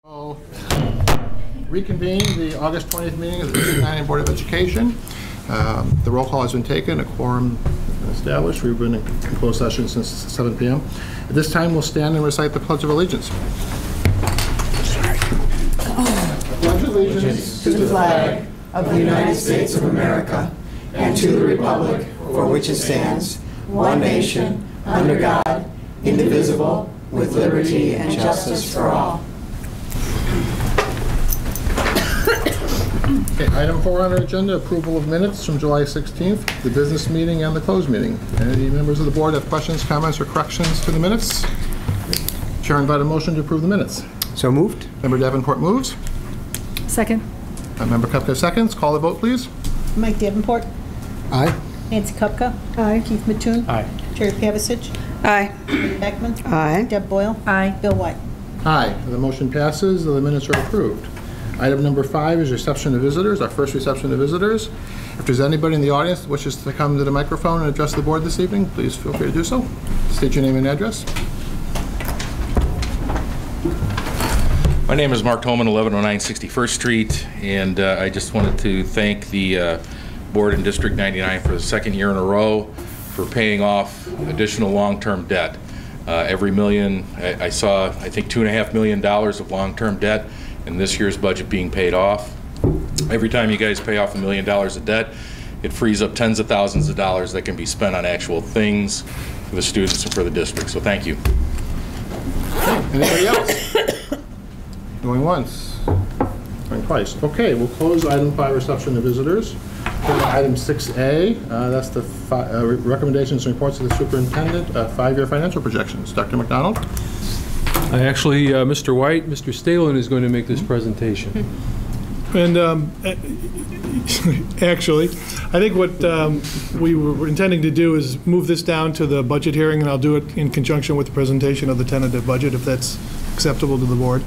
I'll reconvene the August 20th meeting of the District 9 Board of Education. The roll call has been taken, a quorum established. We've been in closed session since 7 p.m. At this time, we'll stand and recite the Pledge of Allegiance. Pledge allegiance to the flag of the United States of America and to the republic for which it stands, one nation, under God, indivisible, with liberty and justice for all. Okay, item 4 on our agenda, approval of minutes from July 16th, the business meeting and the closed meeting. Any members of the board have questions, comments, or corrections to the minutes? Chair invite a motion to approve the minutes. So moved. Member Davenport moves. Second. Member Kupka seconds. Call the vote, please. Mike Davenport. Aye. Nancy Kupka. Aye. Keith Mattoon. Aye. Terry Pavasich. Aye. Lee Beckman. Aye. Deb Boyle. Aye. Bill White. Aye. The motion passes. The minutes are approved. Item number 5 is reception of visitors, our first reception of visitors. If there's anybody in the audience that wishes to come to the microphone and address the board this evening, please feel free to do so. State your name and address. My name is Mark Tolman, 1109 61st Street, and I just wanted to thank the board in District 99 for the second year in a row for paying off additional long-term debt. Every million, I saw, I think, $2.5 million of long-term debt in this year's budget being paid off. Every time you guys pay off $1 million of debt, it frees up tens of thousands of dollars that can be spent on actual things for the students and for the district. So thank you. Anybody else? Going once, going twice. Okay, we'll close item 5, reception of visitors. Go to item 6A, that's the recommendations and reports of the superintendent, 5-year financial projections. Dr. McDonald? Actually, Mr. White, Mr. Stalen is going to make this presentation. And actually, I think what we were intending to do is move this down to the budget hearing, and I'll do it in conjunction with the presentation of the tentative budget, if that's acceptable to the board.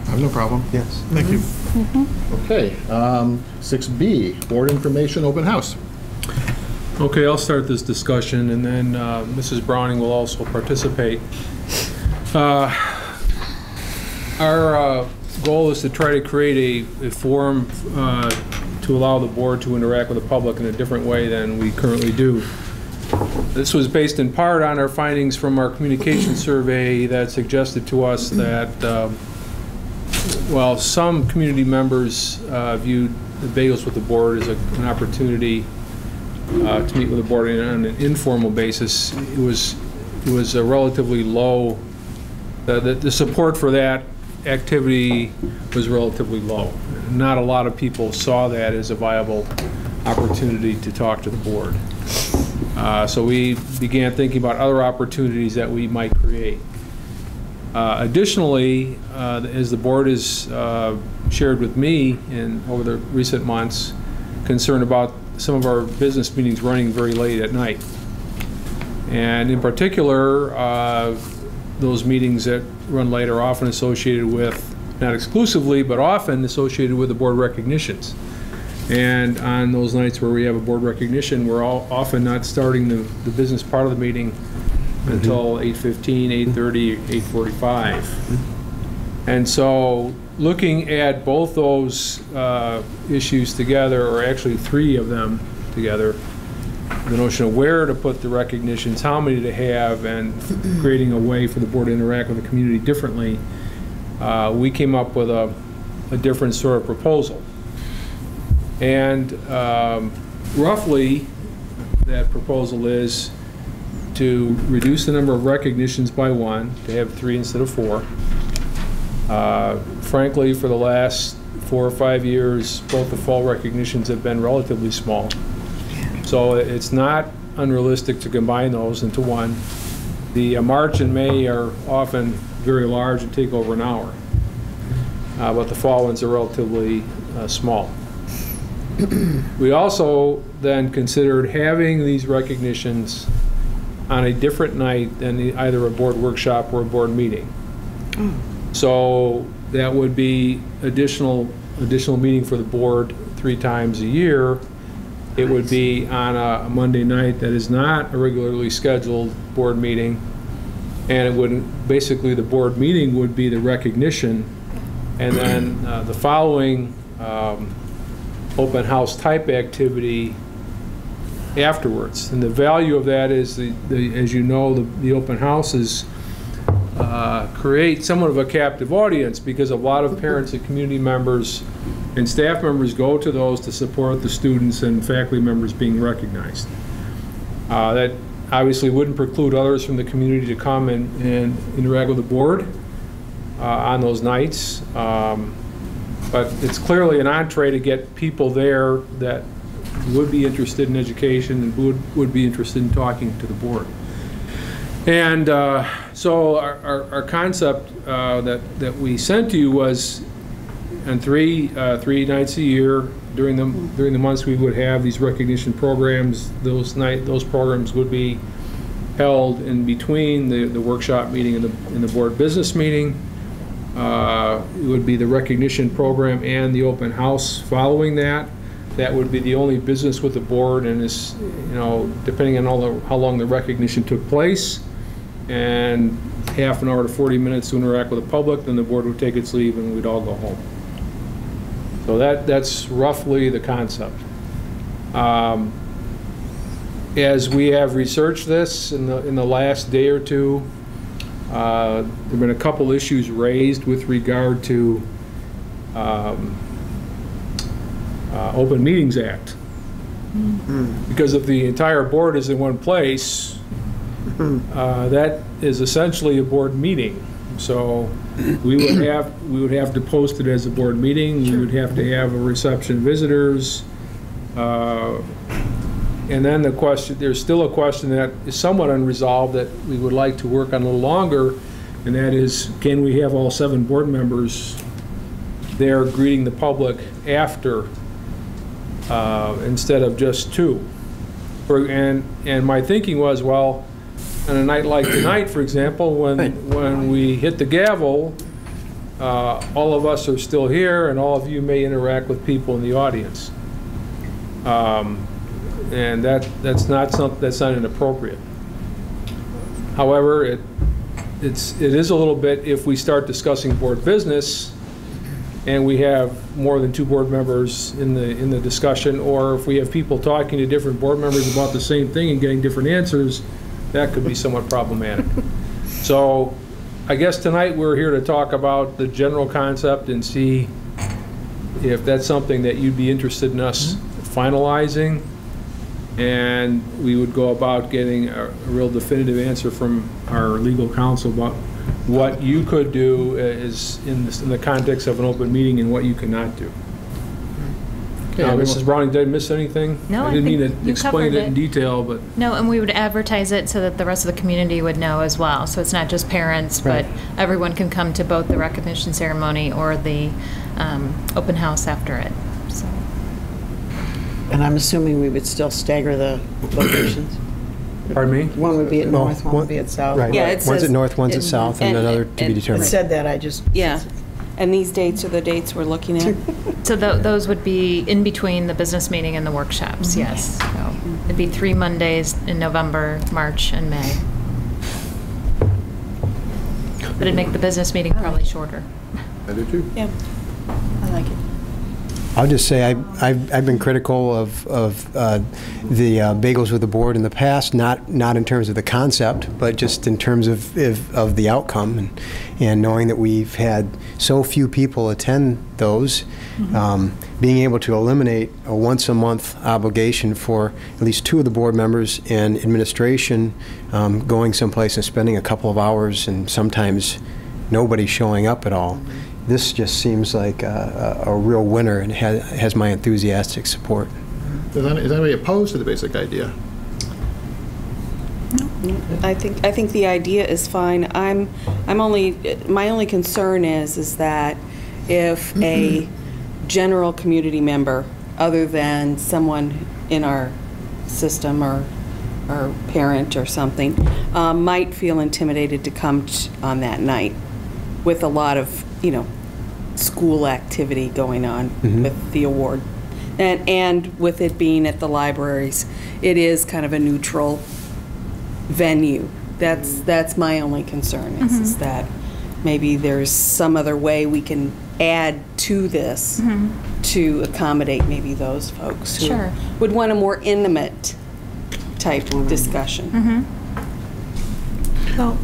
I have no problem. Yes. Thank you. Okay, 6B, board information open house. Okay, I'll start this discussion, and then Mrs. Browning will also participate. Our goal is to try to create a forum to allow the board to interact with the public in a different way than we currently do. This was based in part on our findings from our communication survey that suggested to us that while some community members viewed the bagels with the board as an opportunity to meet with the board on an informal basis, it was a relatively low. The support for that activity was relatively low. Not a lot of people saw that as a viable opportunity to talk to the board. So we began thinking about other opportunities that we might create. Additionally, as the board has shared with me over the recent months, concern about some of our business meetings running very late at night. And in particular, those meetings that run late are often associated with, not exclusively, but often associated with the board recognitions. And on those nights where we have a board recognition, we're often not starting the business part of the meeting until 8:15, 8:30, 8:45. And so looking at both those issues together, or actually 3 of them together, the notion of where to put the recognitions, how many to have, and creating a way for the board to interact with the community differently, we came up with a different sort of proposal. And roughly, that proposal is to reduce the number of recognitions by 1, to have 3 instead of 4. Frankly, for the last 4 or 5 years, both the fall recognitions have been relatively small. So it's not unrealistic to combine those into 1. The March and May are often very large and take over an hour, but the fall ones are relatively small. We also then considered having these recognitions on a different night than either a board workshop or a board meeting. So that would be additional meeting for the board 3 times a year. It would be on a Monday night that is not a regularly scheduled board meeting, and it wouldn't. Basically, the board meeting would be the recognition and then the following open house type activity afterwards. And the value of that is, as you know, the open houses create somewhat of a captive audience, because a lot of parents and community members and staff members go to those to support the students and faculty members being recognized. That obviously wouldn't preclude others from the community to come and interact with the board on those nights. But it's clearly an entree to get people there that would be interested in education and would be interested in talking to the board. And so our concept that we sent to you was, on three nights a year during the months we would have these recognition programs. Those programs would be held in between the workshop meeting and the board business meeting. It would be the recognition program and the open house following that. That would be the only business with the board, and is, depending on how long the recognition took place, and half an hour to 40 minutes to interact with the public, then the board would take its leave and we'd all go home. So that's roughly the concept. As we have researched this in the last day or two, there have been a couple issues raised with regard to Open Meetings Act. Because if the entire board is in one place, that is essentially a board meeting. So we would have to post it as a board meeting. We would have to have a reception of visitors. And then there's still a question that is somewhat unresolved that we would like to work on a little longer, and that is, can we have all 7 board members there greeting the public after instead of just 2? And my thinking was, well, on a night like tonight, for example, when we hit the gavel, all of us are still here, and all of you may interact with people in the audience. And that's not inappropriate. However, it is a little bit, if we start discussing board business and we have more than 2 board members in the discussion, or if we have people talking to different board members about the same thing and getting different answers, that could be somewhat problematic. So I guess tonight we're here to talk about the general concept and see if that's something that you'd be interested in us finalizing, and we would go about getting a real definitive answer from our legal counsel about what you could do is in the context of an open meeting and what you cannot do. Okay, Mrs. Browning, did I miss anything? No, I didn't mean think to you explain covered it in detail, but No, and we would advertise it so that the rest of the community would know as well. So it's not just parents, but everyone can come to both the recognition ceremony or the open house after it. So. And I'm assuming we would still stagger the locations? pardon me? One would be at north, one would be at south. Right. Yeah, it One's says- at north, one's at south, and another to be It determined. said that, I just... Yeah, and these dates are the dates we're looking at. So those would be in between the business meeting and the workshops, yes. So it'd be 3 Mondays in November, March, and May. But it'd make the business meeting probably shorter. I do too. Yeah. I like it. I'll just say I've been critical of the bagels with the board in the past, not in terms of the concept, but just in terms of the outcome, and knowing that we've had so few people attend those, being able to eliminate a once-a-month obligation for at least 2 of the board members and administration going someplace and spending a couple of hours and sometimes nobody showing up at all. This just seems like a real winner and has my enthusiastic support. Is anybody opposed to the basic idea? I think the idea is fine. my only concern is that if a general community member, other than someone in our system or parent or something, might feel intimidated to come on that night with a lot of, school activity going on with the award. And with it being at the libraries, it is kind of a neutral venue. That's my only concern is that maybe there's some other way we can add to this to accommodate maybe those folks who Sure. would want a more intimate type discussion. Well,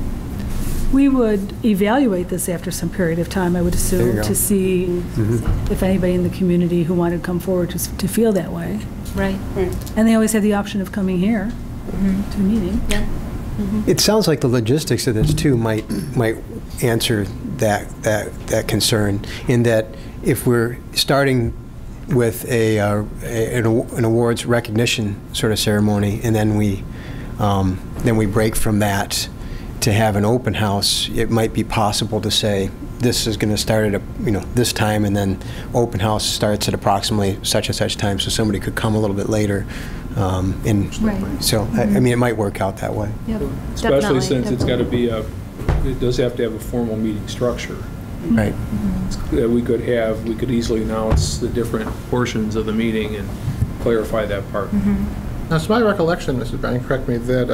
we would evaluate this after some period of time, I would There you assume, go. to see if anybody in the community who wanted to come forward to feel that way. Right. And they always have the option of coming here to a meeting. Yeah. It sounds like the logistics of this too might answer that concern, in that if we're starting with an awards recognition sort of ceremony, and then we break from that to have an open house, it might be possible to say this is going to start at this time, and then open house starts at approximately such and such time, so somebody could come a little bit later. Right. So I mean, it might work out that way. Yep. Especially Definitely, since it's got to definitely. be it does have to have a formal meeting structure. Right. That we could easily announce the different portions of the meeting and clarify that part. Now, it's my recollection, Mrs. Brown, correct me, that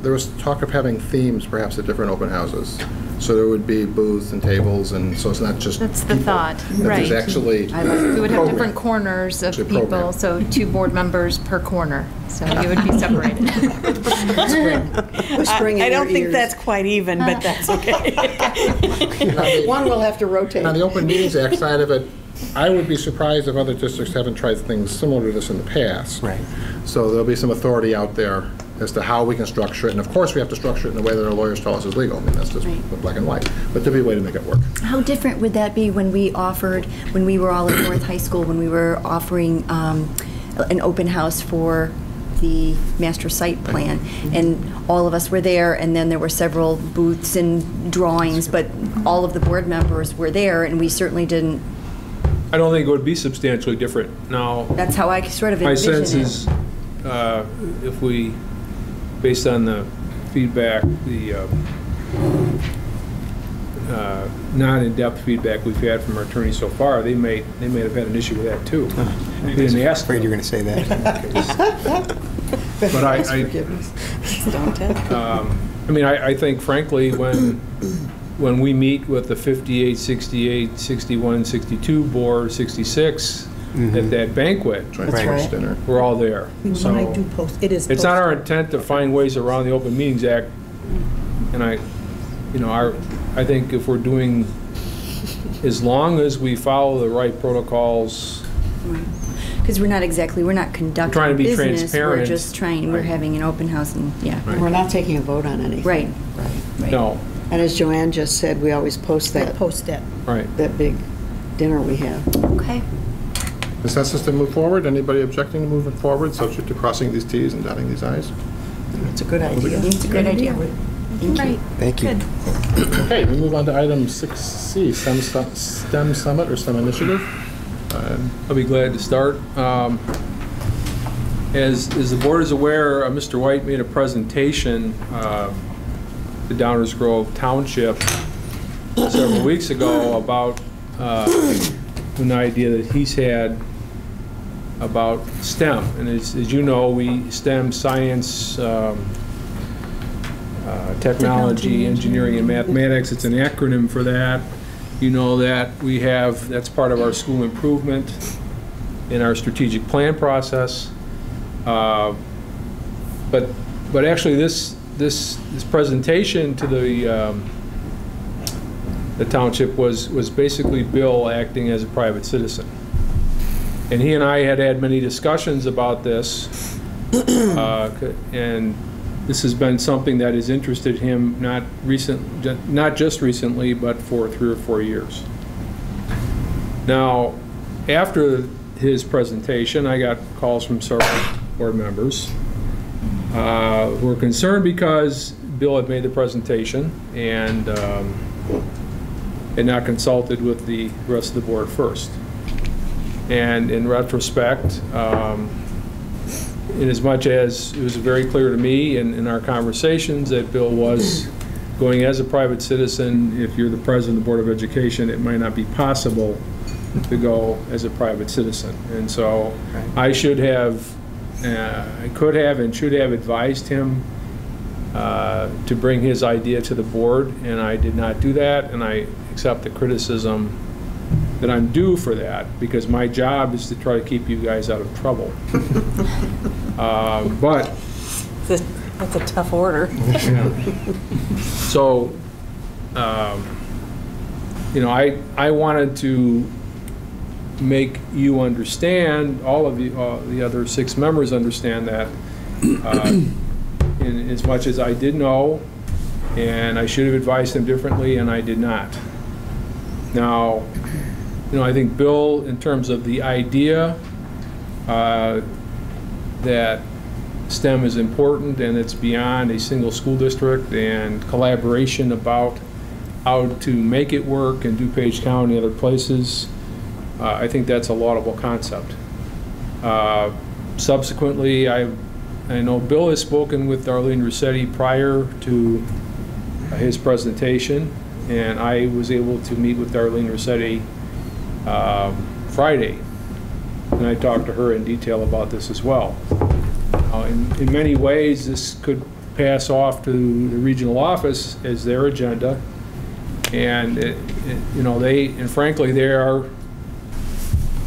there was talk of having themes perhaps at different open houses. So there would be booths and tables, and so it's not just That's the people, thought, that right. There's actually We would have program. different corners of It's a people, program. so 2 board members per corner. So you would be separated. Whispering in I don't your think ears. that's quite even, but that's okay. One will have to rotate. Now, the Open Meetings Act side of it, I would be surprised if other districts haven't tried things similar to this in the past. Right. So there'll be some authority out there as to how we can structure it. And of course, we have to structure it in a way that our lawyers tell us is legal. I mean, that's just black and white. But there'll be a way to make it work. How different would that be when we were all at North High School, when we were offering an open house for the master site plan, and all of us were there, and then there were several booths and drawings, but all of the board members were there, and we certainly didn't. I don't think it would be substantially different. Now, That's how I sort of my envision sense it. is, if we, based on the feedback, the not in-depth feedback we've had from our attorneys so far, they may have had an issue with that too. They didn't ask for Afraid it. you're going to say that. But I Don't tell. I mean, I think frankly, when we meet with the 58, 68, 61, 62 board, 66, at that banquet, Trying to Right. force dinner. we're all there. We So might do post, it is it's not posted. our intent to find ways around the Open Meetings Act. And I think if we're doing, as long as we follow the right protocols, Because we're not conducting trying to be business. transparent. We're just we're having an open house, and And we're not taking a vote on anything. Right. no, And as Joanne just said, we always post I that, post that. right. that big dinner we have. Okay. Consensus to move forward? Anybody objecting to moving forward, subject to crossing these Ts and dotting these Is? It's a good idea. It's a good idea. Right. Thank you. Good. Okay, we move on to item 6C, STEM Summit or STEM Initiative. I'll be glad to start. As the board is aware, Mr. White made a presentation to Downers Grove Township several weeks ago about an idea that he's had about STEM. And as you know, STEM, science, technology, engineering, and mathematics, it's an acronym for that. You know that that's part of our school improvement in our strategic plan process. But actually this presentation to the township was basically Bill acting as a private citizen. And he and I had many discussions about this, and this has been something that has interested him not just recently, but for 3 or 4 years. Now, after his presentation, I got calls from several board members who were concerned because Bill had made the presentation and had not consulted with the rest of the board first. And in retrospect, inasmuch as it was very clear to me in our conversations that Bill was going as a private citizen, if you're the president of the Board of Education, it might not be possible to go as a private citizen. And so I should have, I could have and should have advised him to bring his idea to the board, and I did not do that, and I accept the criticism that I'm due for that, because my job is to try to keep you guys out of trouble. But That's a tough order. so, you know, I wanted to make you understand, all of the other 6 members understand that, in as much as I did know, and I should have advised them differently, and I did not. Now, you know, I think Bill, in terms of the idea that STEM is important and it's beyond a single school district, and collaboration about how to make it work in DuPage County and other places, I think that's a laudable concept. Subsequently, I know Bill has spoken with Darlene Rossetti prior to his presentation, and I was able to meet with Darlene Rossetti Friday, and I talked to her in detail about this as well. In many ways, this could pass off to the regional office as their agenda, and you know, and frankly, they are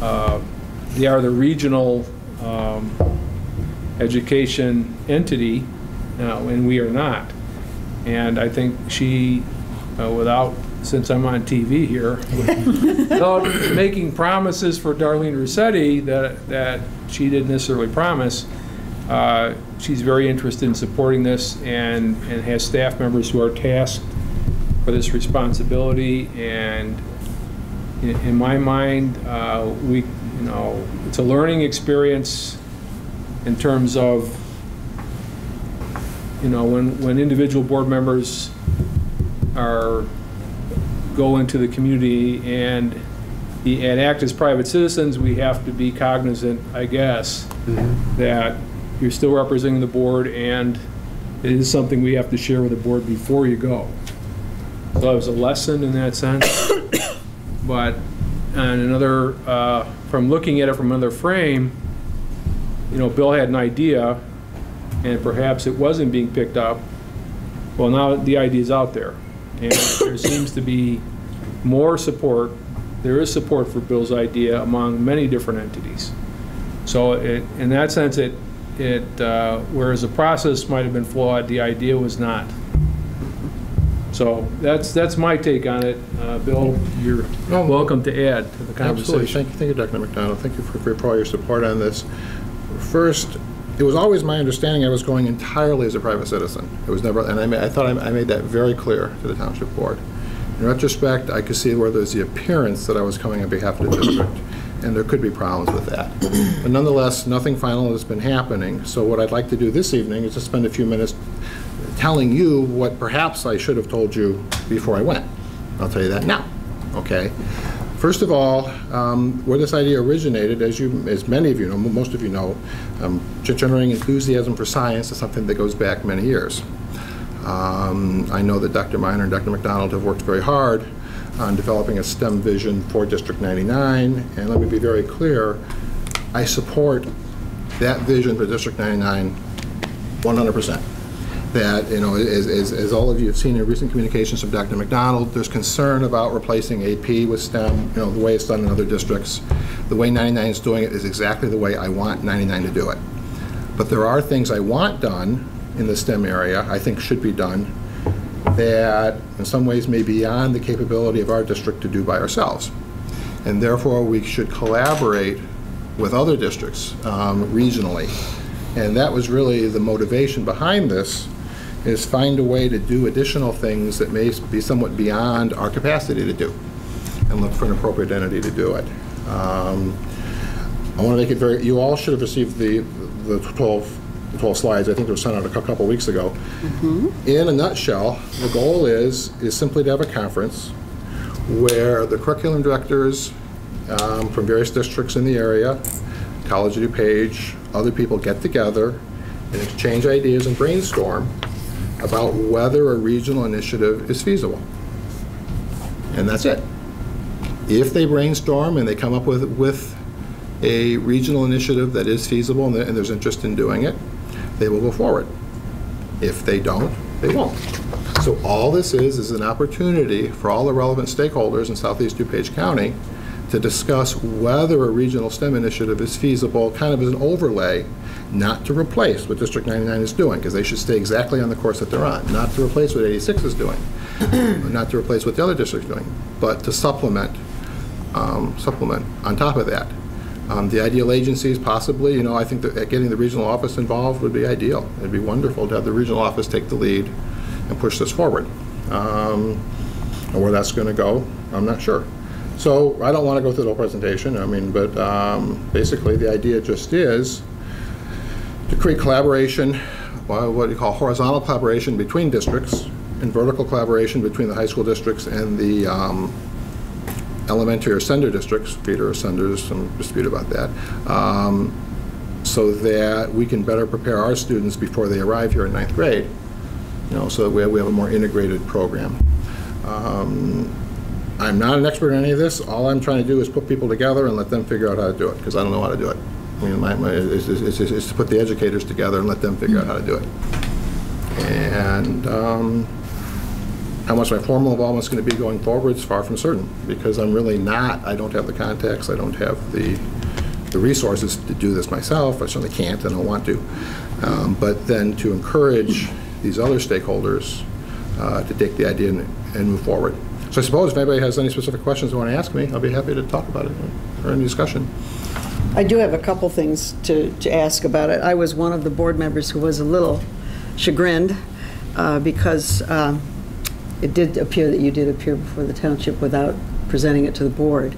the regional education entity, and we are not. And I think she, since I'm on TV here, without making promises for Darlene Rossetti that she didn't necessarily promise, she's very interested in supporting this, and has staff members who are tasked for this responsibility. And in my mind, it's a learning experience in terms of, you know, when individual board members go into the community and act as private citizens, we have to be cognizant, I guess, that you're still representing the board, and it is something we have to share with the board before you go. So it was a lesson in that sense. But on another, from looking at it from another frame, you know, Bill had an idea, and perhaps it wasn't being picked up. Well, now the idea is out there, and there seems to be more support. There is support for Bill's idea among many different entities. So in that sense, whereas the process might have been flawed, the idea was not. So that's my take on it. Bill, you're welcome to add to the conversation. Absolutely. Thank you, Dr. McDonald. Thank you for all your support on this. First, it was always my understanding I was going entirely as a private citizen. It was never, and I thought I made that very clear to the township board. In retrospect, I could see where there's the appearance that I was coming on behalf of the district, and there could be problems with that. But nonetheless, nothing final has been happening. So what I'd like to do this evening is to spend a few minutes telling you what perhaps I should have told you before I went. I'll tell you that now, okay? First of all, where this idea originated, as many of you know, most of you know, generating enthusiasm for science is something that goes back many years. I know that Dr. Miner and Dr. McDonald have worked very hard on developing a STEM vision for District 99, and let me be very clear, I support that vision for District 99 100%. That, you know, as all of you have seen in recent communications from Dr. McDonald, there's concern about replacing AP with STEM, you know, the way it's done in other districts. The way 99 is doing it is exactly the way I want 99 to do it. But there are things I want done in the STEM area, I think should be done, that in some ways may be beyond the capability of our district to do by ourselves. And therefore, we should collaborate with other districts regionally. And that was really the motivation behind this, is find a way to do additional things that may be somewhat beyond our capacity to do, and look for an appropriate entity to do it. I want to make it very, you all should have received the 12 slides. I think they were sent out a couple weeks ago. In a nutshell, the goal is simply to have a conference where the curriculum directors from various districts in the area, College of DuPage, other people get together and exchange ideas and brainstorm about whether a regional initiative is feasible. And that's it. If they brainstorm and they come up with a regional initiative that is feasible and there's interest in doing it, they will go forward. If they don't, they won't. So all this is an opportunity for all the relevant stakeholders in Southeast DuPage County to discuss whether a regional STEM initiative is feasible, kind of as an overlay, not to replace what District 99 is doing, because they should stay exactly on the course that they're on, not to replace what 86 is doing, not to replace what the other district's doing, but to supplement on top of that. The ideal agencies, possibly, I think that getting the regional office involved would be ideal. It'd be wonderful to have the regional office take the lead and push this forward. And where that's going to go, I'm not sure. So I don't want to go through the whole presentation, but basically the idea just is to create collaboration, what you call horizontal collaboration between districts, and vertical collaboration between the high school districts and the elementary or sender districts, feeder or senders, some dispute about that, so that we can better prepare our students before they arrive here in 9th grade, so that we have a more integrated program. I'm not an expert in any of this. All I'm trying to do is put people together and let them figure out how to do it, because I don't know how to do it. It's to put the educators together and let them figure out how to do it. And how much my formal involvement is going to be going forward is far from certain, because I don't have the contacts, I don't have the resources to do this myself. I certainly can't and don't want to. But then to encourage these other stakeholders to take the idea and move forward. So I suppose if anybody has any specific questions they want to ask me, I'll be happy to talk about it or any discussion. I do have a couple things to ask about it. I was one of the board members who was a little chagrined because it did appear that you did appear before the township without presenting it to the board.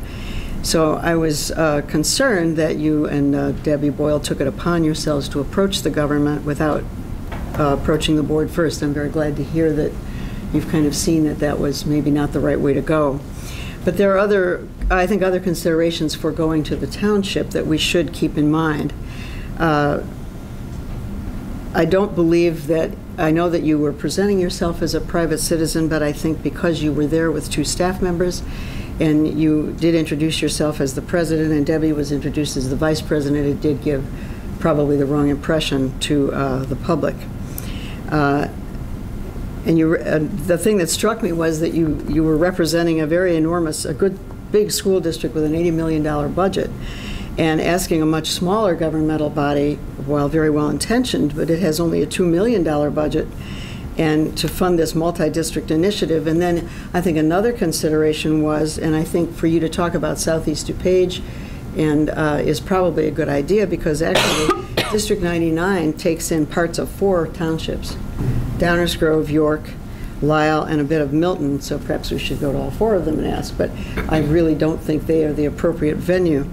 So I was concerned that you and Debbie Boyle took it upon yourselves to approach the government without approaching the board first. I'm very glad to hear that you've kind of seen that that was maybe not the right way to go. But there are I think other considerations for going to the township that we should keep in mind. I don't believe that, I know that you were presenting yourself as a private citizen, but I think because you were there with 2 staff members and you did introduce yourself as the president and Debbie was introduced as the vice president, it did give probably the wrong impression to the public. And the thing that struck me was that you were representing a very enormous, a good big school district with an $80 million budget, and asking a much smaller governmental body, while very well intentioned, but it has only a $2 million budget, and to fund this multi-district initiative. And then I think another consideration was, and I think for you to talk about Southeast DuPage and is probably a good idea, because actually District 99 takes in parts of 4 townships: Downers Grove, York, Lisle, and a bit of Milton, so perhaps we should go to all 4 of them and ask, but I really don't think they are the appropriate venue.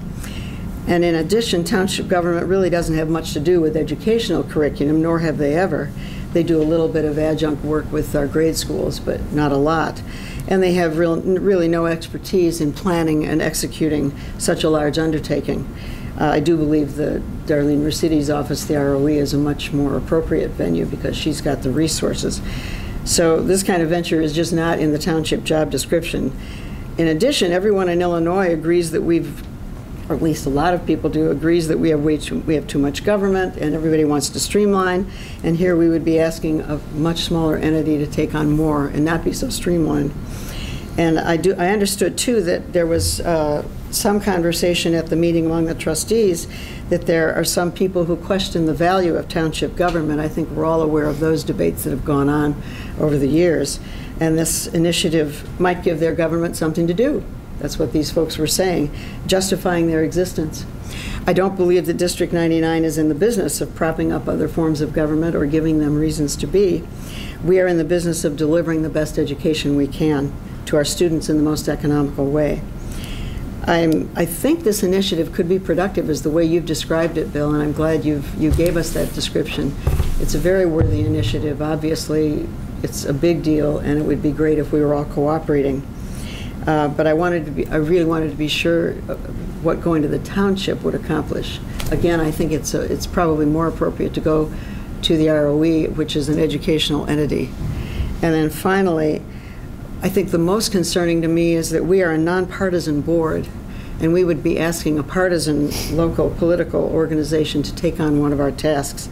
And in addition, township government really doesn't have much to do with educational curriculum, nor have they ever. They do a little bit of adjunct work with our grade schools, but not a lot. And they have really no expertise in planning and executing such a large undertaking. I do believe that Darlene Mercedes' office, the ROE, is a much more appropriate venue because she's got the resources. So this kind of venture is just not in the township job description. In addition, everyone in Illinois agrees that or at least a lot of people do, agrees that we have too much government and everybody wants to streamline. And here we would be asking a much smaller entity to take on more and not be so streamlined. And I understood too that there was some conversation at the meeting among the trustees that there are some people who question the value of township government. I think we're all aware of those debates that have gone on over the years. And this initiative might give their government something to do. That's what these folks were saying, justifying their existence. I don't believe that District 99 is in the business of propping up other forms of government or giving them reasons to be. We are in the business of delivering the best education we can to our students in the most economical way. I think this initiative could be productive as the way you've described it, Bill, and I'm glad you gave us that description. It's a very worthy initiative. Obviously, it's a big deal, and it would be great if we were all cooperating. But I really wanted to be sure what going to the township would accomplish. Again, I think it's probably more appropriate to go to the ROE, which is an educational entity. And then finally, I think the most concerning to me is that we are a nonpartisan board, and we would be asking a partisan local political organization to take on one of our tasks.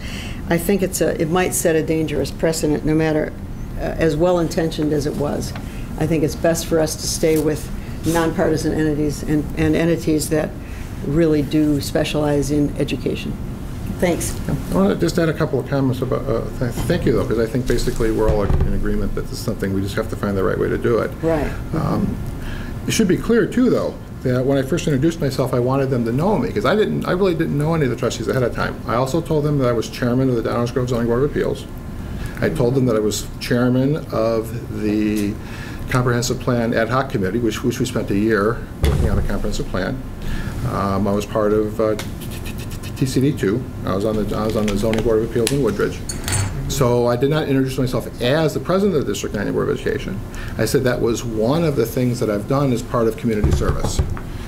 I think it might set a dangerous precedent, no matter as well-intentioned as it was. I think it's best for us to stay with nonpartisan entities and entities that really do specialize in education. Thanks. I want to just add a couple of comments about, thank you though, because I think basically we're all in agreement that this is something we just have to find the right way to do it. Right. It should be clear too though, that when I first introduced myself, I wanted them to know me, because I really didn't know any of the trustees ahead of time. I also told them that I was chairman of the Downers Grove Zoning Board of Appeals. I told them that I was chairman of the Comprehensive Plan Ad Hoc Committee, which we spent a year working on the comprehensive plan. I was part of TCD2. I was on the Zoning Board of Appeals in Woodridge. So I did not introduce myself as the president of the District 90 Board of Education. I said that was one of the things that I've done as part of community service.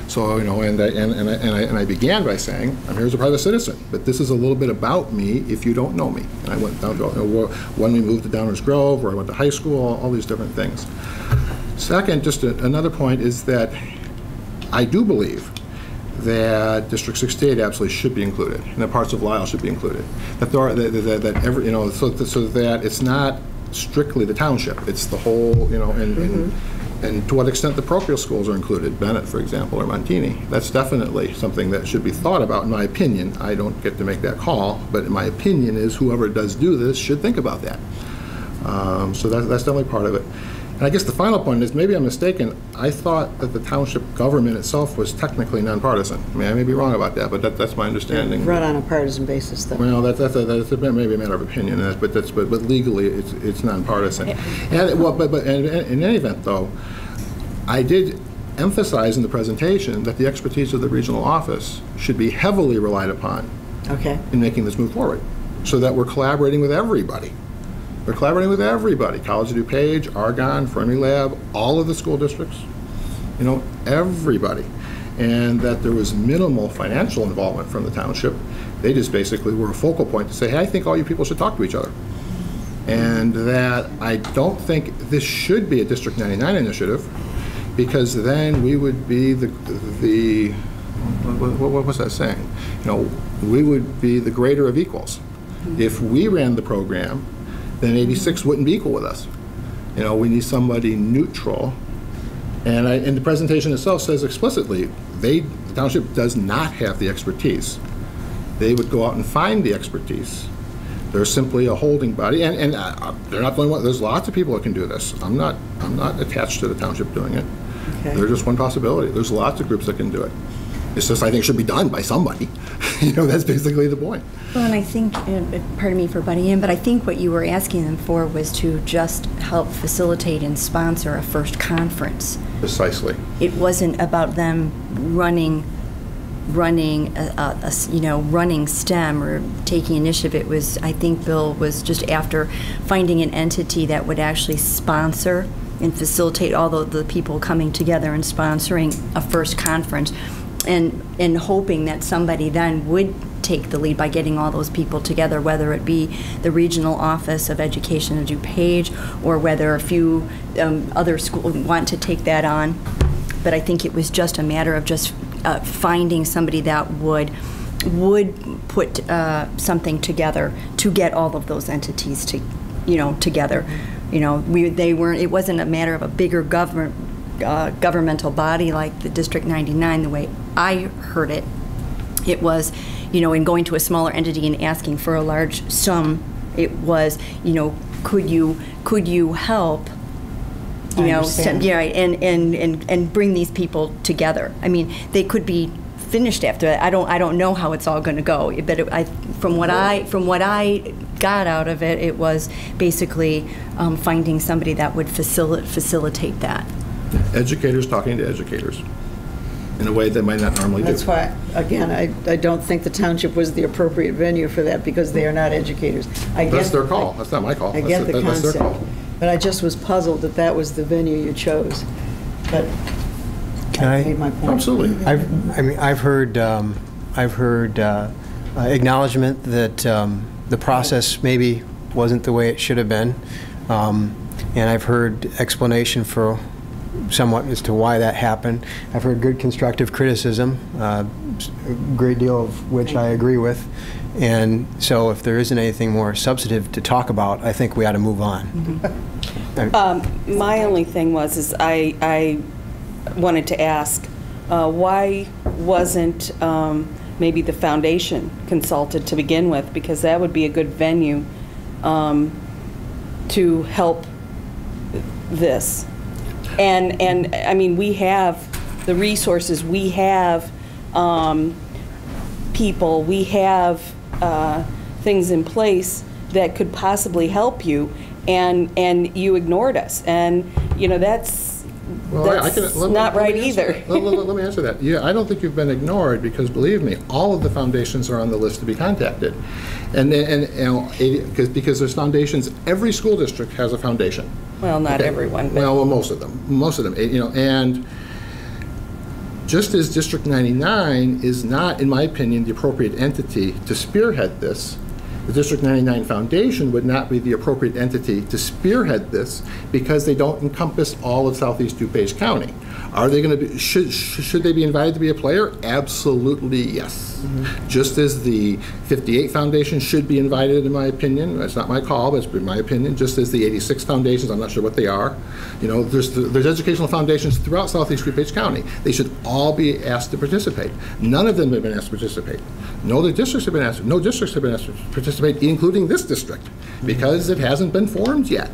So, you know, and I began by saying, I'm here as a private citizen, but this is a little bit about me if you don't know me. And I went down to, when we moved to Downers Grove, where I went to high school, all these different things. Second, just another point is that I do believe that District 68 absolutely should be included, and that parts of Lisle should be included. That there are, that every, you know, so that it's not strictly the township, it's the whole, you know, and to what extent the parochial schools are included, Bennett, for example, or Montini. That's definitely something that should be thought about, in my opinion. I don't get to make that call, but in my opinion is whoever does do this should think about that. So that's definitely part of it. And I guess the final point is, maybe I'm mistaken, I thought that the township government itself was technically nonpartisan. I mean, I may be wrong about that, but that's my understanding. Run on a partisan basis, though. Well, that's maybe a matter of opinion, but legally it's nonpartisan. And but in any event, though, I did emphasize in the presentation that the expertise of the regional office should be heavily relied upon in making this move forward, so that we're collaborating with everybody. We're collaborating with everybody, College of DuPage, Argonne, Fermilab, all of the school districts, you know, everybody. And that there was minimal financial involvement from the township. They just basically were a focal point to say, hey, I think all you people should talk to each other. And that I don't think this should be a District 99 initiative, because then we would be what was that saying? You know, we would be the greater of equals. If we ran the program, then 86 wouldn't be equal with us. You know, we need somebody neutral. And the presentation itself says explicitly, the township does not have the expertise. They would go out and find the expertise. They're simply a holding body, and they're not the only one. There's lots of people that can do this. I'm not attached to the township doing it. They're just one possibility. There's lots of groups that can do it. It's just, I think it should be done by somebody. You know, that's basically the point. Well, and I think, pardon me for butting in, but I think what you were asking them for was to just help facilitate and sponsor a first conference. Precisely. It wasn't about them running STEM or taking initiative. It was, I think Bill was just after finding an entity that would actually sponsor and facilitate all the people coming together and sponsoring a first conference, and hoping that somebody then would take the lead by getting all those people together, whether it be the Regional Office of Education of DuPage, or whether a few other schools want to take that on. But I think it was just a matter of just finding somebody that would put something together to get all of those entities together. You know, it wasn't a matter of a bigger governmental body like the District 99, the way I heard it. It was, you know, in going to a smaller entity and asking for a large sum, it was, you know, could you help, you know, and bring these people together. I mean, they could be finished after that. I don't know how it's all going to go, but from what I got out of it, it was basically finding somebody that would facilitate that. Educators talking to educators in a way they might not normally do. That's why, again, I don't think the township was the appropriate venue for that, because they are not educators. That's their call. That's not my call. I get the that's their concept, call. but I just was puzzled that was the venue you chose. But I made my point. Absolutely. I've heard acknowledgement that the process maybe wasn't the way it should have been, and I've heard explanation for somewhat as to why that happened. I've heard good constructive criticism, a great deal of which I agree with. And so if there isn't anything more substantive to talk about, I think we ought to move on. My only thing is I wanted to ask, why wasn't maybe the foundation consulted to begin with? Because that would be a good venue to help this. And I mean, we have the resources, we have people, we have things in place that could possibly help you, and you ignored us. And, you know, that's not right either. Let me answer that. Yeah, I don't think you've been ignored, because believe me, all of the foundations are on the list to be contacted. And you know, because there's foundations, every school district has a foundation. Well, not everyone. But. Well, most of them, you know, and just as District 99 is not, in my opinion, the appropriate entity to spearhead this, the District 99 Foundation would not be the appropriate entity to spearhead this, because they don't encompass all of Southeast DuPage County. Are they going to be, should they be invited to be a player? Absolutely, yes. Mm-hmm. Just as the 58 Foundation should be invited, in my opinion. That's not my call, but it's in my opinion. Just as the 86 Foundations, I'm not sure what they are. You know, there's educational foundations throughout Southeast DuPage County. They should all be asked to participate. None of them have been asked to participate. No other districts have been asked. No districts have been asked to participate, including this district, because it hasn't been formed yet.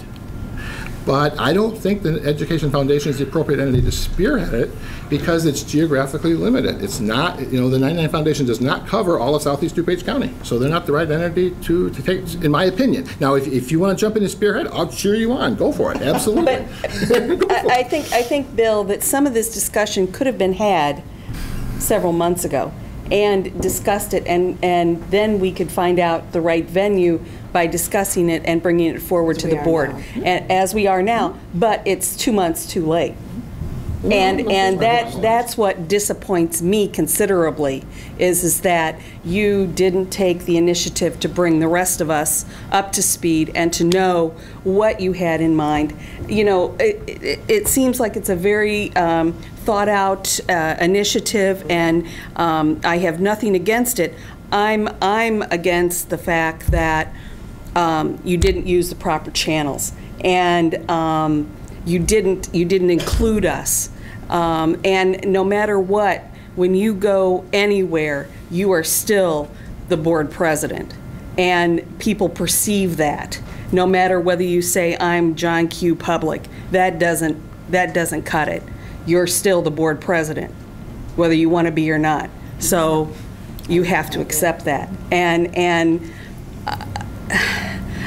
But I don't think the Education Foundation is the appropriate entity to spearhead it, because it's geographically limited. It's not, you know, the 99 Foundation does not cover all of Southeast DuPage County, so they're not the right entity to take, in my opinion. Now, if you want to jump in and spearhead, I'll cheer you on. Go for it. Absolutely. But I think, Bill, that some of this discussion could have been had several months ago and discussed it, and then we could find out the right venue by discussing it and bringing it forward to the board, and as we are now. But it's 2 months too late, and that's what disappoints me considerably, is that you didn't take the initiative to bring the rest of us up to speed and to know what you had in mind. You know, it seems like it's a very thought out initiative, and I have nothing against it. I'm against the fact that you didn't use the proper channels, and you didn't include us. And no matter what, when you go anywhere, you are still the board president, and people perceive that. No matter whether you say I'm John Q. Public, that doesn't cut it. You're still the board president, whether you want to be or not. So you have to accept that. And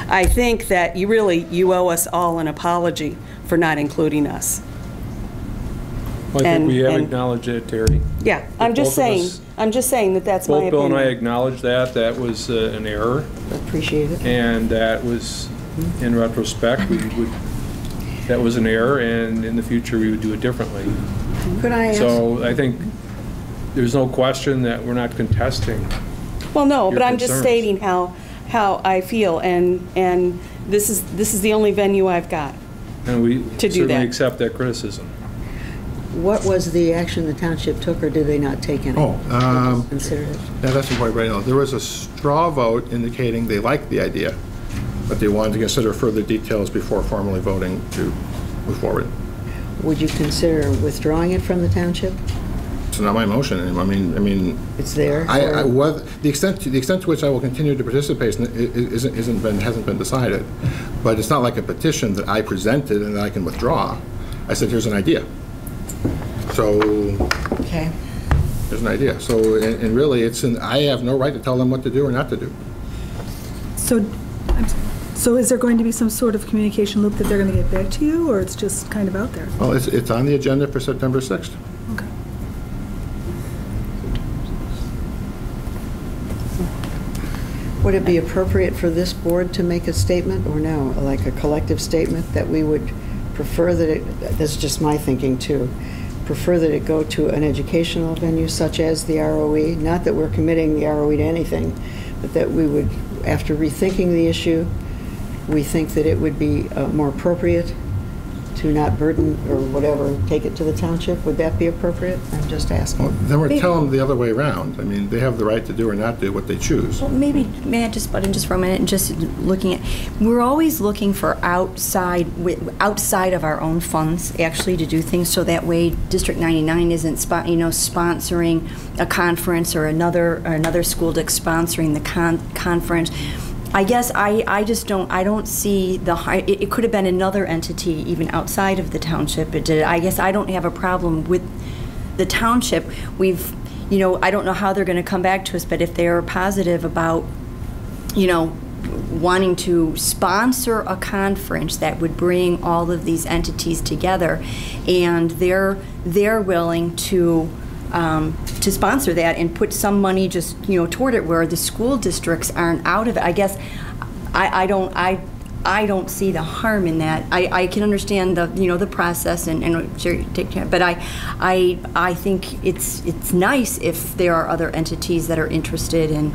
I think that you owe us all an apology for not including us. Well, I think we have acknowledged it, Terry. Yeah, I'm just saying that that's my opinion. Both Bill and I acknowledge that was an error. Appreciate it. And that was, in retrospect, that was an error, and in the future we would do it differently. Could I ask? So I think there's no question that we're not contesting. Well, no, but I'm concerns. just stating how I feel, and this is the only venue I've got. And we to do certainly that. accept that criticism. What was the action the township took, or did they not take any? Considered it? Yeah, that's important right now. There was a straw vote indicating they liked the idea, but they wanted to consider further details before formally voting to move forward. Would you consider withdrawing it from the township? It's not my motion. I mean, It's there? the extent to which I will continue to participate hasn't been decided. But it's not like a petition that I presented and that I can withdraw. I said, here's an idea. So Okay. there's an idea. So and really, I have no right to tell them what to do or not to do. So is there going to be some sort of communication loop that they're going to get back to you, or it's just kind of out there? Well, it's on the agenda for September 6th. Okay. Would it be appropriate for this board to make a statement, or no, like a collective statement, that we would prefer that it, that's just my thinking too, prefer that it go to an educational venue such as the ROE, not that we're committing the ROE to anything, but that we would, after rethinking the issue, we think that it would be more appropriate to not burden or whatever, take it to the township, would that be appropriate? I'm just asking. Then we're telling them the other way around. I mean, they have the right to do or not do what they choose. Well, maybe, may I just butt in just for a minute and just looking at, we're always looking for outside of our own funds, actually, to do things, so that way District 99 isn't, sponsoring a conference or another school district sponsoring the conference. I guess I just don't see it could have been another entity even outside of the township. I guess I don't have a problem with the township. I don't know how they're going to come back to us, but if they're positive about, wanting to sponsor a conference that would bring all of these entities together, and they're willing to sponsor that and put some money just toward it, where the school districts aren't out of it. I guess I don't see the harm in that. I can understand the process and sure, take care, but I think it's nice if there are other entities that are interested in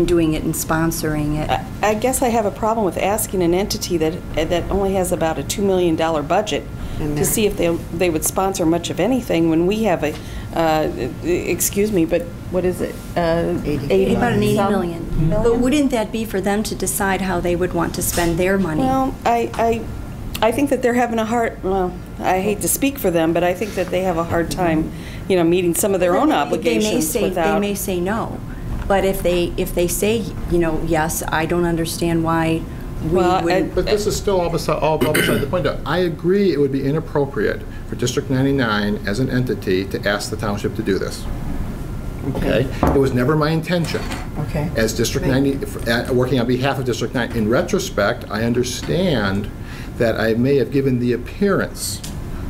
doing it and sponsoring it. I guess I have a problem with asking an entity that only has about a $2 million budget to see if they would sponsor much of anything when we have excuse me, but what is it? About an $80 million. But wouldn't that be for them to decide how they would want to spend their money? Well, I think that they're having a hard, well, I hate to speak for them, but I think that they have a hard time, meeting some of their own obligations without. They may say no, but if they say, yes, I don't understand why we wouldn't. But this is still all beside the point. I agree it would be inappropriate for District 99 as an entity to ask the township to do this. Okay? It was never my intention. Okay. As District 90, working on behalf of District 9. In retrospect, I understand that I may have given the appearance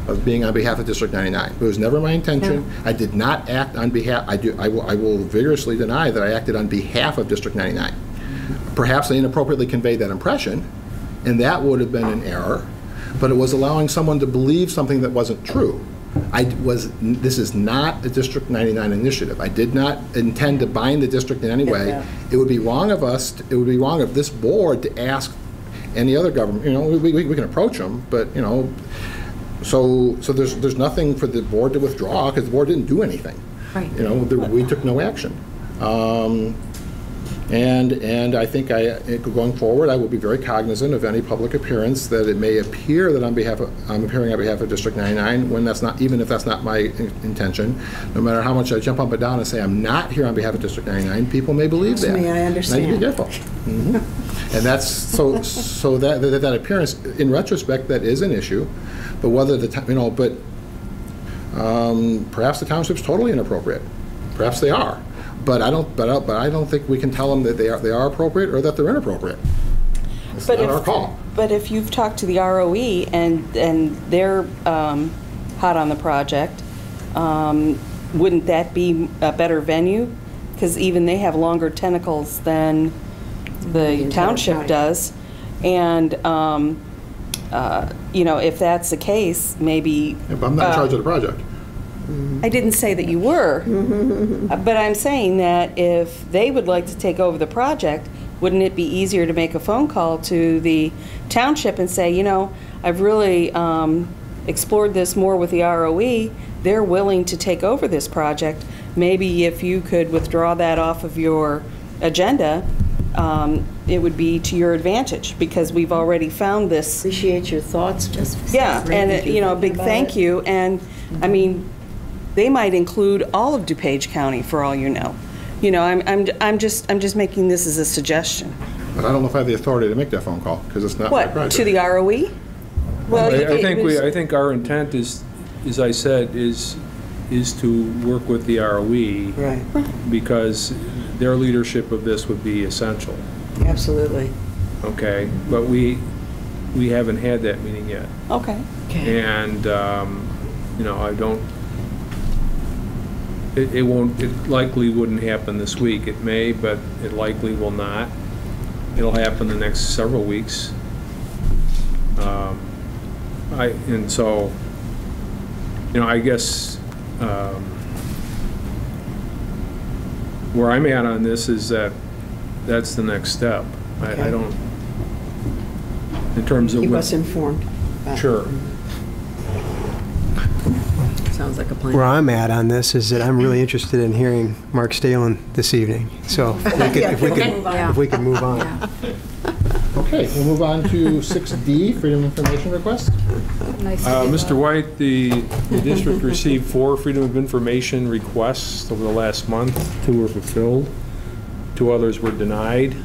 of being on behalf of District 99. It was never my intention. No. I did not act on behalf. I will vigorously deny that I acted on behalf of District 99. Perhaps I inappropriately conveyed that impression, and that would have been an error, but it was allowing someone to believe something that wasn't true. This is not a District 99 initiative. I did not intend to bind the district in any way. It would be wrong of this board to ask any other government. We can approach them, but so there's nothing for the board to withdraw because the board didn't do anything. Right. We took no action. And I think going forward, I will be very cognizant of any public appearance that it may appear that I'm appearing on behalf of District 99 when that's not, even if that's not my intention. No matter how much I jump up and down and say I'm not here on behalf of District 99, people may believe that. I understand. And I need to be careful. Mm-hmm. And that's so that appearance, in retrospect, that is an issue. But whether perhaps the township's totally inappropriate. Perhaps they are. But I don't think we can tell them that they are appropriate or that they're inappropriate. It's not our call. But if you've talked to the ROE and they're hot on the project, wouldn't that be a better venue? Because even they have longer tentacles than the township does, and if that's the case, maybe. Yeah, but I'm not in charge of the project. I didn't say that you were, but I'm saying that if they would like to take over the project, wouldn't it be easier to make a phone call to the township and say, I've really explored this more with the ROE. They're willing to take over this project. Maybe if you could withdraw that off of your agenda, it would be to your advantage because we've already found this. Appreciate your thoughts. Yeah, and a big thank you. And I mean, they might include all of DuPage County for all you know. I'm just making this as a suggestion. But I don't know if I have the authority to make that phone call because it's not my project. What, to the ROE? Well, I think our intent is, as I said, is to work with the ROE. Right. Because their leadership of this would be essential. Absolutely. Okay, but we haven't had that meeting yet. Okay. And I don't. It won't. It likely wouldn't happen this week. It may, but it likely will not. It'll happen the next several weeks. And so, I guess where I'm at on this is that's the next step. Okay. I don't, in terms of keep us informed. Sure. Sounds like a plan. Where I'm at on this is that I'm really interested in hearing Mark Stalen this evening. So if we could move on. Yeah. Okay, we'll move on to 6D, Freedom of Information request. Mr. White, the district received 4 Freedom of Information requests over the last month. 2 were fulfilled. 2 others were denied,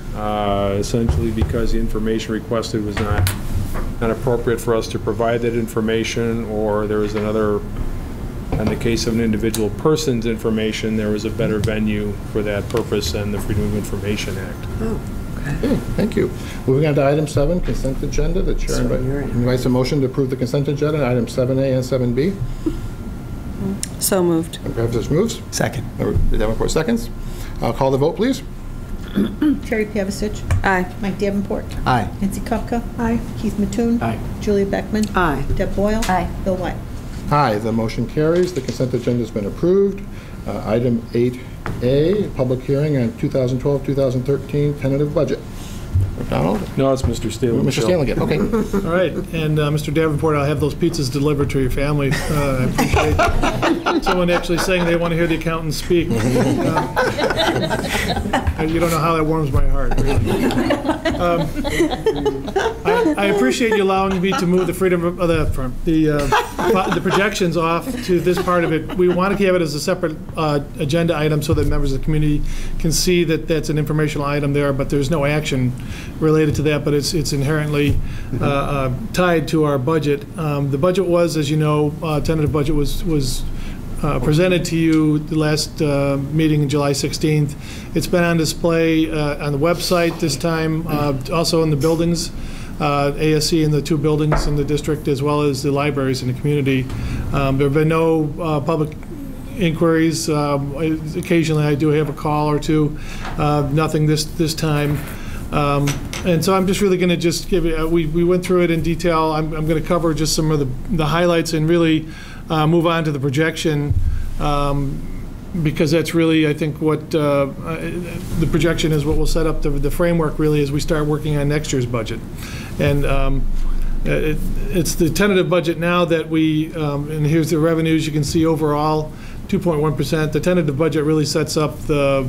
essentially because the information requested was not appropriate for us to provide that information, or there was another, in the case of an individual person's information, there was a better venue for that purpose than the Freedom of Information Act. Oh, okay. Okay, thank you. Moving on to item 7, consent agenda. The chair invites a motion to approve the consent agenda, item 7A and 7B. So moved. And Pevich moves. Second. Davenport seconds. I'll call the vote, please. Terry Pavasich. Aye. Mike Davenport. Aye. Nancy Kupka. Aye. Keith Mattoon. Aye. Julia Beckman. Aye. Deb Boyle. Aye. Bill White. Aye, the motion carries. The consent agenda has been approved. Item 8A, public hearing on 2012-2013 tentative budget. McDonald? No, it's Mr. Stalen. Mr. Stanley again, okay. All right, and Mr. Davenport, I'll have those pizzas delivered to your family. I appreciate someone actually saying they want to hear the accountant speak. You don't know how that warms my heart. I appreciate you allowing me to move the freedom of the projections off to this part of it. We want to have it as a separate agenda item so that members of the community can see that that's an informational item there, but there's no action related to that, but it's inherently tied to our budget. The budget was, as you know, tentative budget was presented to you the last meeting, July 16th. It's been on display on the website this time, also in the buildings, ASC in the 2 buildings in the district, as well as the libraries in the community. There have been no public inquiries. Occasionally I do have a call or 2. Nothing this time. And so I'm just really going to just give you, we went through it in detail. I'm going to cover just some of the highlights and really move on to the projection, because that's really, I think, what the projection is what will set up the framework really as we start working on next year's budget. And it's the tentative budget now that and here's the revenues. You can see overall 2.1%. The tentative budget really sets up the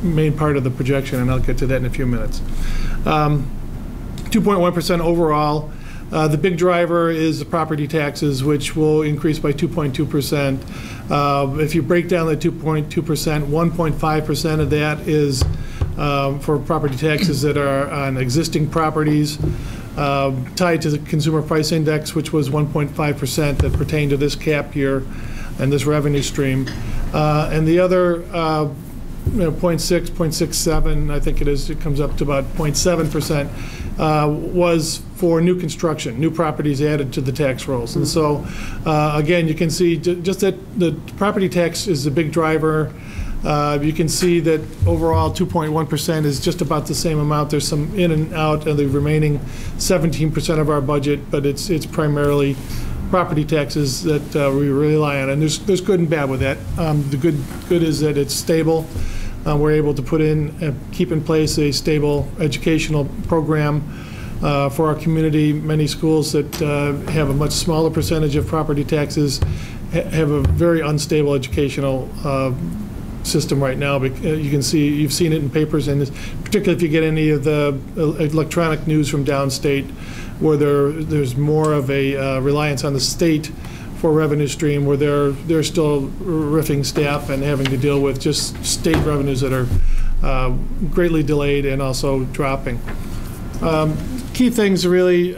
main part of the projection, and I'll get to that in a few minutes. 2.1% overall. The big driver is the property taxes, which will increase by 2.2%. If you break down the 2.2%, 1.5% of that is for property taxes that are on existing properties, tied to the Consumer Price Index, which was 1.5% that pertained to this cap year and this revenue stream. And the other 0.6, 0.67, I think it comes up to about 0.7%, was for new construction, new properties added to the tax rolls. And so, again, you can see just that the property tax is the big driver. You can see that overall 2.1% is just about the same amount. There's some in and out of the remaining 17% of our budget, but it's primarily property taxes that we rely on, and there's good and bad with that. The good is that it's stable. We're able to keep in place a stable educational program for our community. Many schools that have a much smaller percentage of property taxes have a very unstable educational system right now. You can see, you've seen it in papers, and particularly if you get any of the electronic news from downstate, where there's more of a reliance on the state for revenue stream, where they're still riffing staff and having to deal with just state revenues that are greatly delayed and also dropping. Key things really,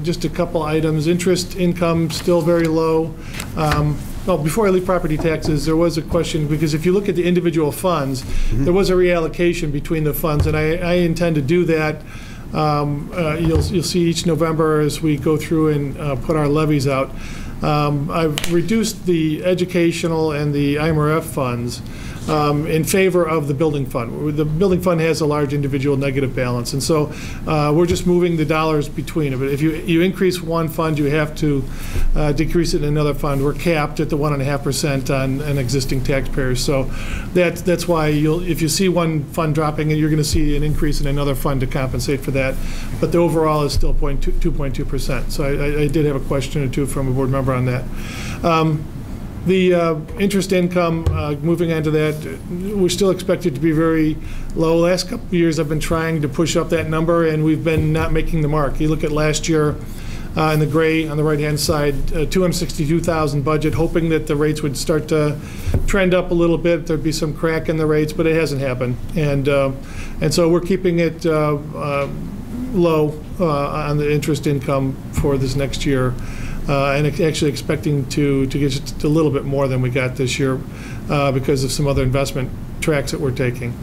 just a couple items. Interest income still very low. Well, before I leave property taxes, there was a question, because if you look at the individual funds, there was a reallocation between the funds, and I intend to do that. You'll see each November as we go through and put our levies out. I've reduced the educational and the IMRF funds in favor of the building fund. The building fund has a large individual negative balance, and so we're just moving the dollars between it. But if you increase one fund, you have to decrease it in another fund. We're capped at the 1.5% on an existing taxpayers. So that's why if you see one fund dropping, you're going to see an increase in another fund to compensate for that. But the overall is still 2.2%. So I did have a question or two from a board member on that. The interest income, moving on to that, we're still expected to be very low. Last couple of years, I've been trying to push up that number, and we've been not making the mark. You look at last year, in the gray on the right-hand side, $262,000 budget, hoping that the rates would start to trend up a little bit. There'd be some crack in the rates, but it hasn't happened. And so we're keeping it low on the interest income for this next year. And actually expecting to get just a little bit more than we got this year because of some other investment tracks that we're taking.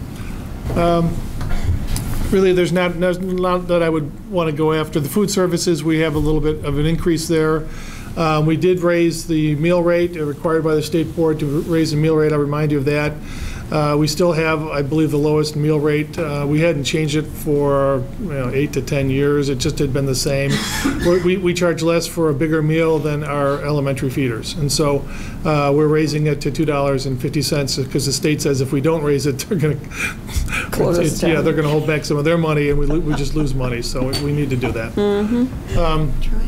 Really, there's not a lot that I would want to go after. The food services, we have a little bit of an increase there. We did raise the meal rate required by the state board to raise the meal rate. I'll remind you of that. We still have, I believe, the lowest meal rate. We hadn't changed it for 8 to 10 years. It just had been the same. We charge less for a bigger meal than our elementary feeders. And so we're raising it to $2.50 because the state says if we don't raise it, they're going to they're going to hold back some of their money, and we just lose money. So we need to do that. Trying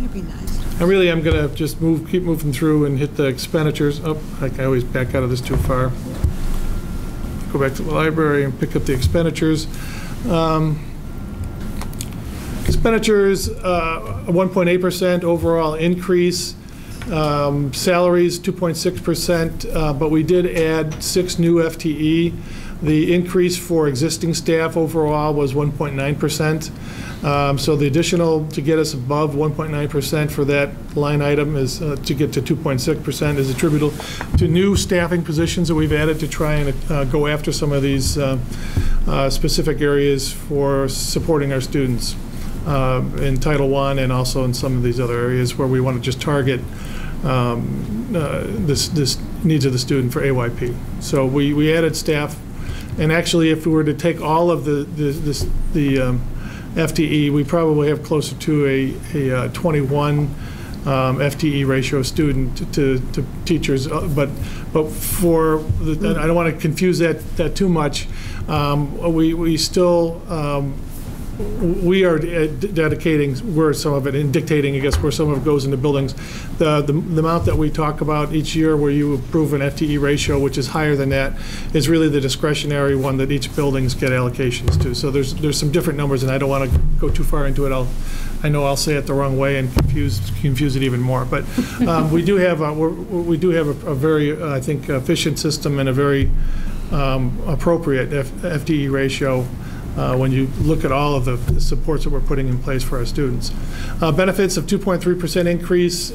to be nice. And really, I'm going to just keep moving through and hit the expenditures. Oh, I always back out of this too far. Go back to the library and pick up the expenditures. Expenditures, 1.8% overall increase. Salaries, 2.6%, but we did add 6 new FTE. The increase for existing staff overall was 1.9%. So the additional to get us above 1.9% for that line item is to get to 2.6% is attributable to new staffing positions that we've added to try and go after some of these specific areas for supporting our students in Title I and also in some of these other areas where we want to just target this needs of the student for AYP. So we added staff. And actually, if we were to take all of the FTE, we probably have closer to a 21 FTE ratio student to teachers. But for the, I don't want to confuse that too much. We still we are dedicating where some of it and dictating, I guess, where some of it goes into buildings. The amount that we talk about each year where you approve an FTE ratio, which is higher than that, is really the discretionary one that each buildings get allocations to. So there's some different numbers, and I don't want to go too far into it. I know I'll say it the wrong way and confuse it even more. But we do have a very, I think, efficient system and a very appropriate FTE ratio. When you look at all of the supports that we're putting in place for our students. Benefits of 2.3% increase.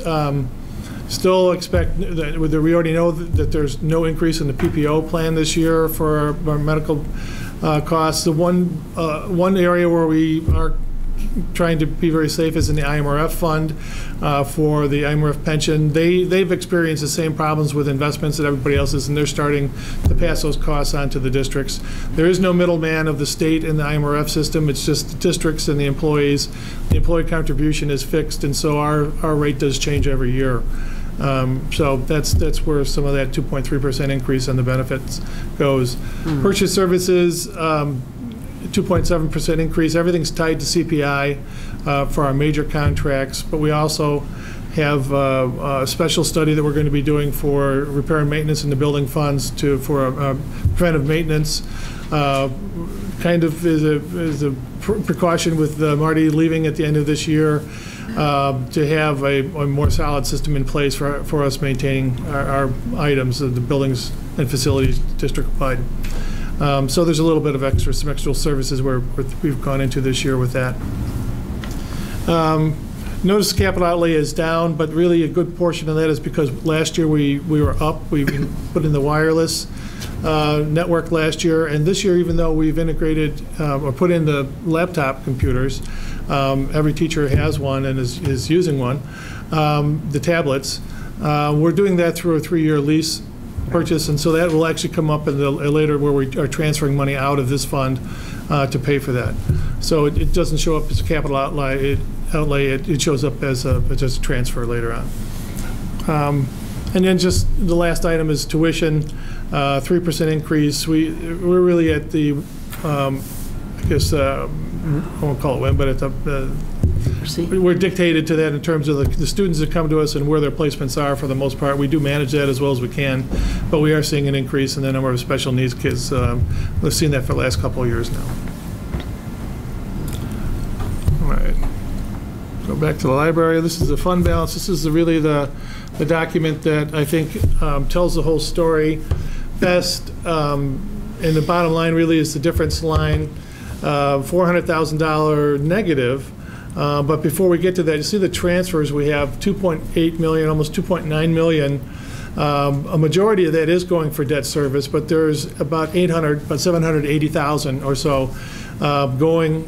Still expect that we already know that there's no increase in the PPO plan this year for our medical costs. The one area where we are trying to be very safe is in the IMRF fund for the IMRF pension. They've experienced the same problems with investments that everybody else is, and they're starting to pass those costs on to the districts. There is no middleman of the state in the IMRF system. It's just the districts and the employees. The employee contribution is fixed, and so our rate does change every year. So that's where some of that 2.3% increase on the benefits goes. Purchase services, 2.7% increase. Everything's tied to CPI for our major contracts, but we also have a special study that we're going to be doing for repair and maintenance in the building funds for preventive maintenance. Kind of is a precaution with Marty leaving at the end of this year to have a more solid system in place for us maintaining our items, the buildings and facilities district-wide. So there's a little bit of some extra services where we've gone into this year with that. Notice capital outlay is down, but really a good portion of that is because last year we were up. We put in the wireless network last year, and this year, even though we've integrated or put in the laptop computers, every teacher has one and is using one, the tablets. We're doing that through a 3-year lease purchase, and so that will actually come up in the later where we are transferring money out of this fund to pay for that. So it doesn't show up as a capital outlay. It shows up as just a transfer later on. And then just the last item is tuition, 3% increase. We're really at the, I guess, I won't call it win, but at the, we're dictated to that in terms of the students that come to us and where their placements are for the most part. We do manage that as well as we can, but we are seeing an increase in the number of special needs kids. We've seen that for the last couple of years now. All right. Go back to the library. This is the fund balance. This is really the document that I think tells the whole story best. And the bottom line really is the difference line, $400,000 negative. But before we get to that, you see the transfers. We have 2.8 million, almost 2.9 million. A majority of that is going for debt service, but there's about 780,000 or so going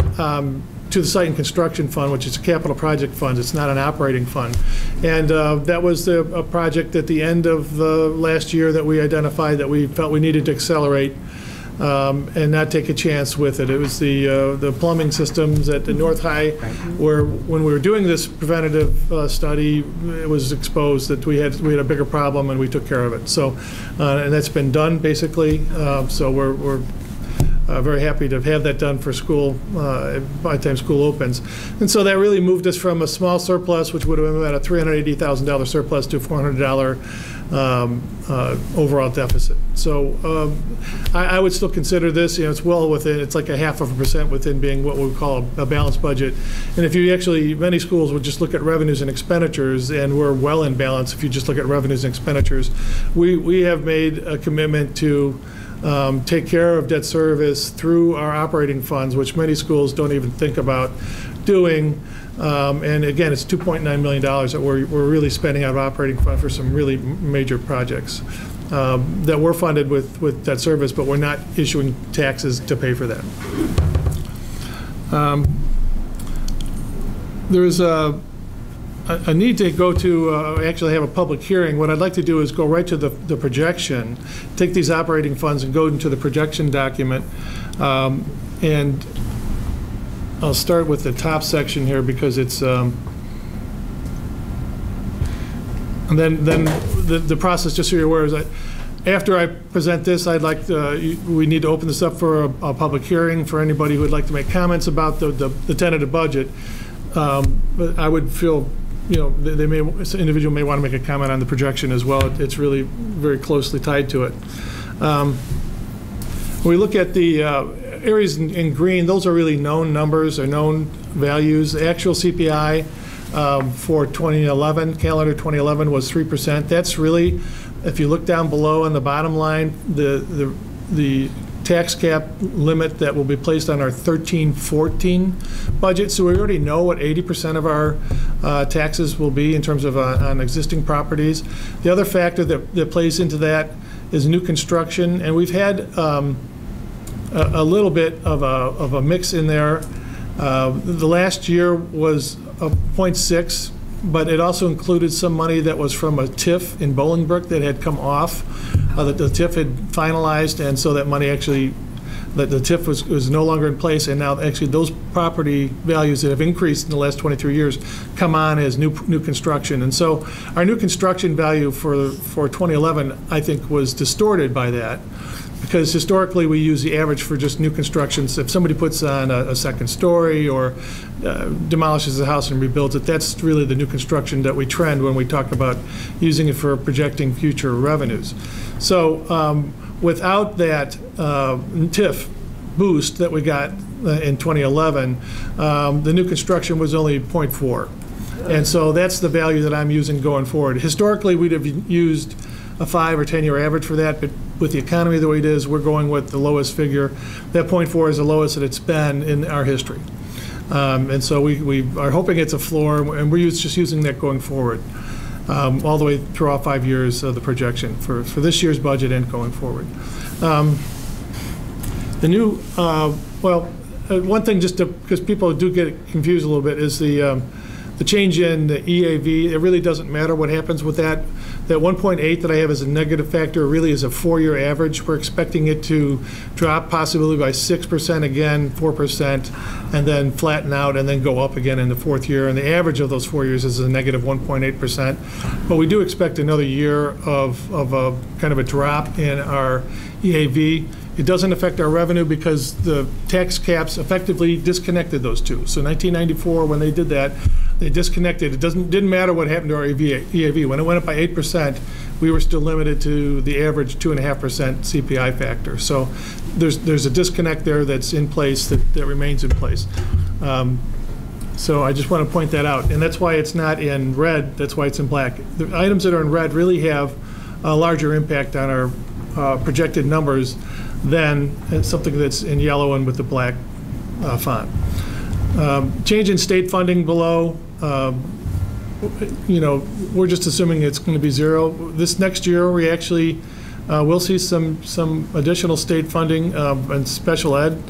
to the Site and Construction Fund, which is a capital project fund. It's not an operating fund. And that was a project at the end of last year that we identified that we felt we needed to accelerate and not take a chance with it. It was the plumbing systems at the North High, where when we were doing this preventative study, it was exposed that we had a bigger problem, and we took care of it. So, and that's been done basically. So we're very happy to have that done for school by the time school opens. And so that really moved us from a small surplus, which would have been about a $380,000 surplus, to a $400 overall deficit. So I would still consider this, it's well within, it's like 0.5% within being what we would call a balanced budget. And if you actually, many schools would just look at revenues and expenditures, and we're well in balance if you just look at revenues and expenditures. We have made a commitment to take care of debt service through our operating funds, which many schools don't even think about doing. And again, it's $2.9 million that we're really spending out of operating fund for some really major projects that we're funded with debt service, but we're not issuing taxes to pay for that. There's a need to go to actually have a public hearing. What I'd like to do is go right to the projection, take these operating funds and go into the projection document. And I'll start with the top section here because it's, and then the process, just so you're aware, is that after I present this, I'd like we need to open this up for a public hearing for anybody who would like to make comments about the tentative budget. But I would feel, this individual may want to make a comment on the projection as well. It's really very closely tied to it. When we look at the areas in green, those are really known numbers or known values. The actual CPI for 2011, calendar 2011, was 3%. That's really, if you look down below on the bottom line, the tax cap limit that will be placed on our 13-14 budget. So we already know what 80% of our taxes will be in terms of on existing properties. The other factor that plays into that is new construction, and we've had a little bit of a mix in there. The last year was a 0.6, but it also included some money that was from a TIF in Bolingbrook that had come off. The TIF had finalized, and so that money actually, the TIF was no longer in place, and now actually those property values that have increased in the last 23 years come on as new construction. And so our new construction value for 2011, I think, was distorted by that, because historically we use the average for just new constructions. If somebody puts on a second story or demolishes the house and rebuilds it, that's really the new construction that we trend when we talk about using it for projecting future revenues. So without that TIF boost that we got in 2011, the new construction was only 0.4. And so that's the value that I'm using going forward. Historically, we'd have used a 5 or 10-year average for that, but with the economy the way it is, we're going with the lowest figure. That 0.4 is the lowest that it's been in our history. And so we are hoping it's a floor, and we're just using that going forward, all the way through all 5 years of the projection for this year's budget and going forward. The new, one thing just because people do get confused a little bit is the the change in the EAV, it really doesn't matter what happens with that. That 1.8 that I have as a negative factor really is a 4-year average. We're expecting it to drop possibly by 6% again, 4%, and then flatten out and then go up again in the 4th year. And the average of those 4 years is a negative 1.8%. But we do expect another year of a kind of a drop in our EAV. It doesn't affect our revenue because the tax caps effectively disconnected those two. So 1994, when they did that, they disconnected. It didn't matter what happened to our EAV. When it went up by 8%, we were still limited to the average 2.5% CPI factor. So there's a disconnect there that's in place, that remains in place. So I just want to point that out. And that's why it's not in red. That's why it's in black. The items that are in red really have a larger impact on our projected numbers than something that's in yellow and with the black font. Change in state funding below, we're just assuming it's going to be 0. This next year, we actually will see some additional state funding and special ed,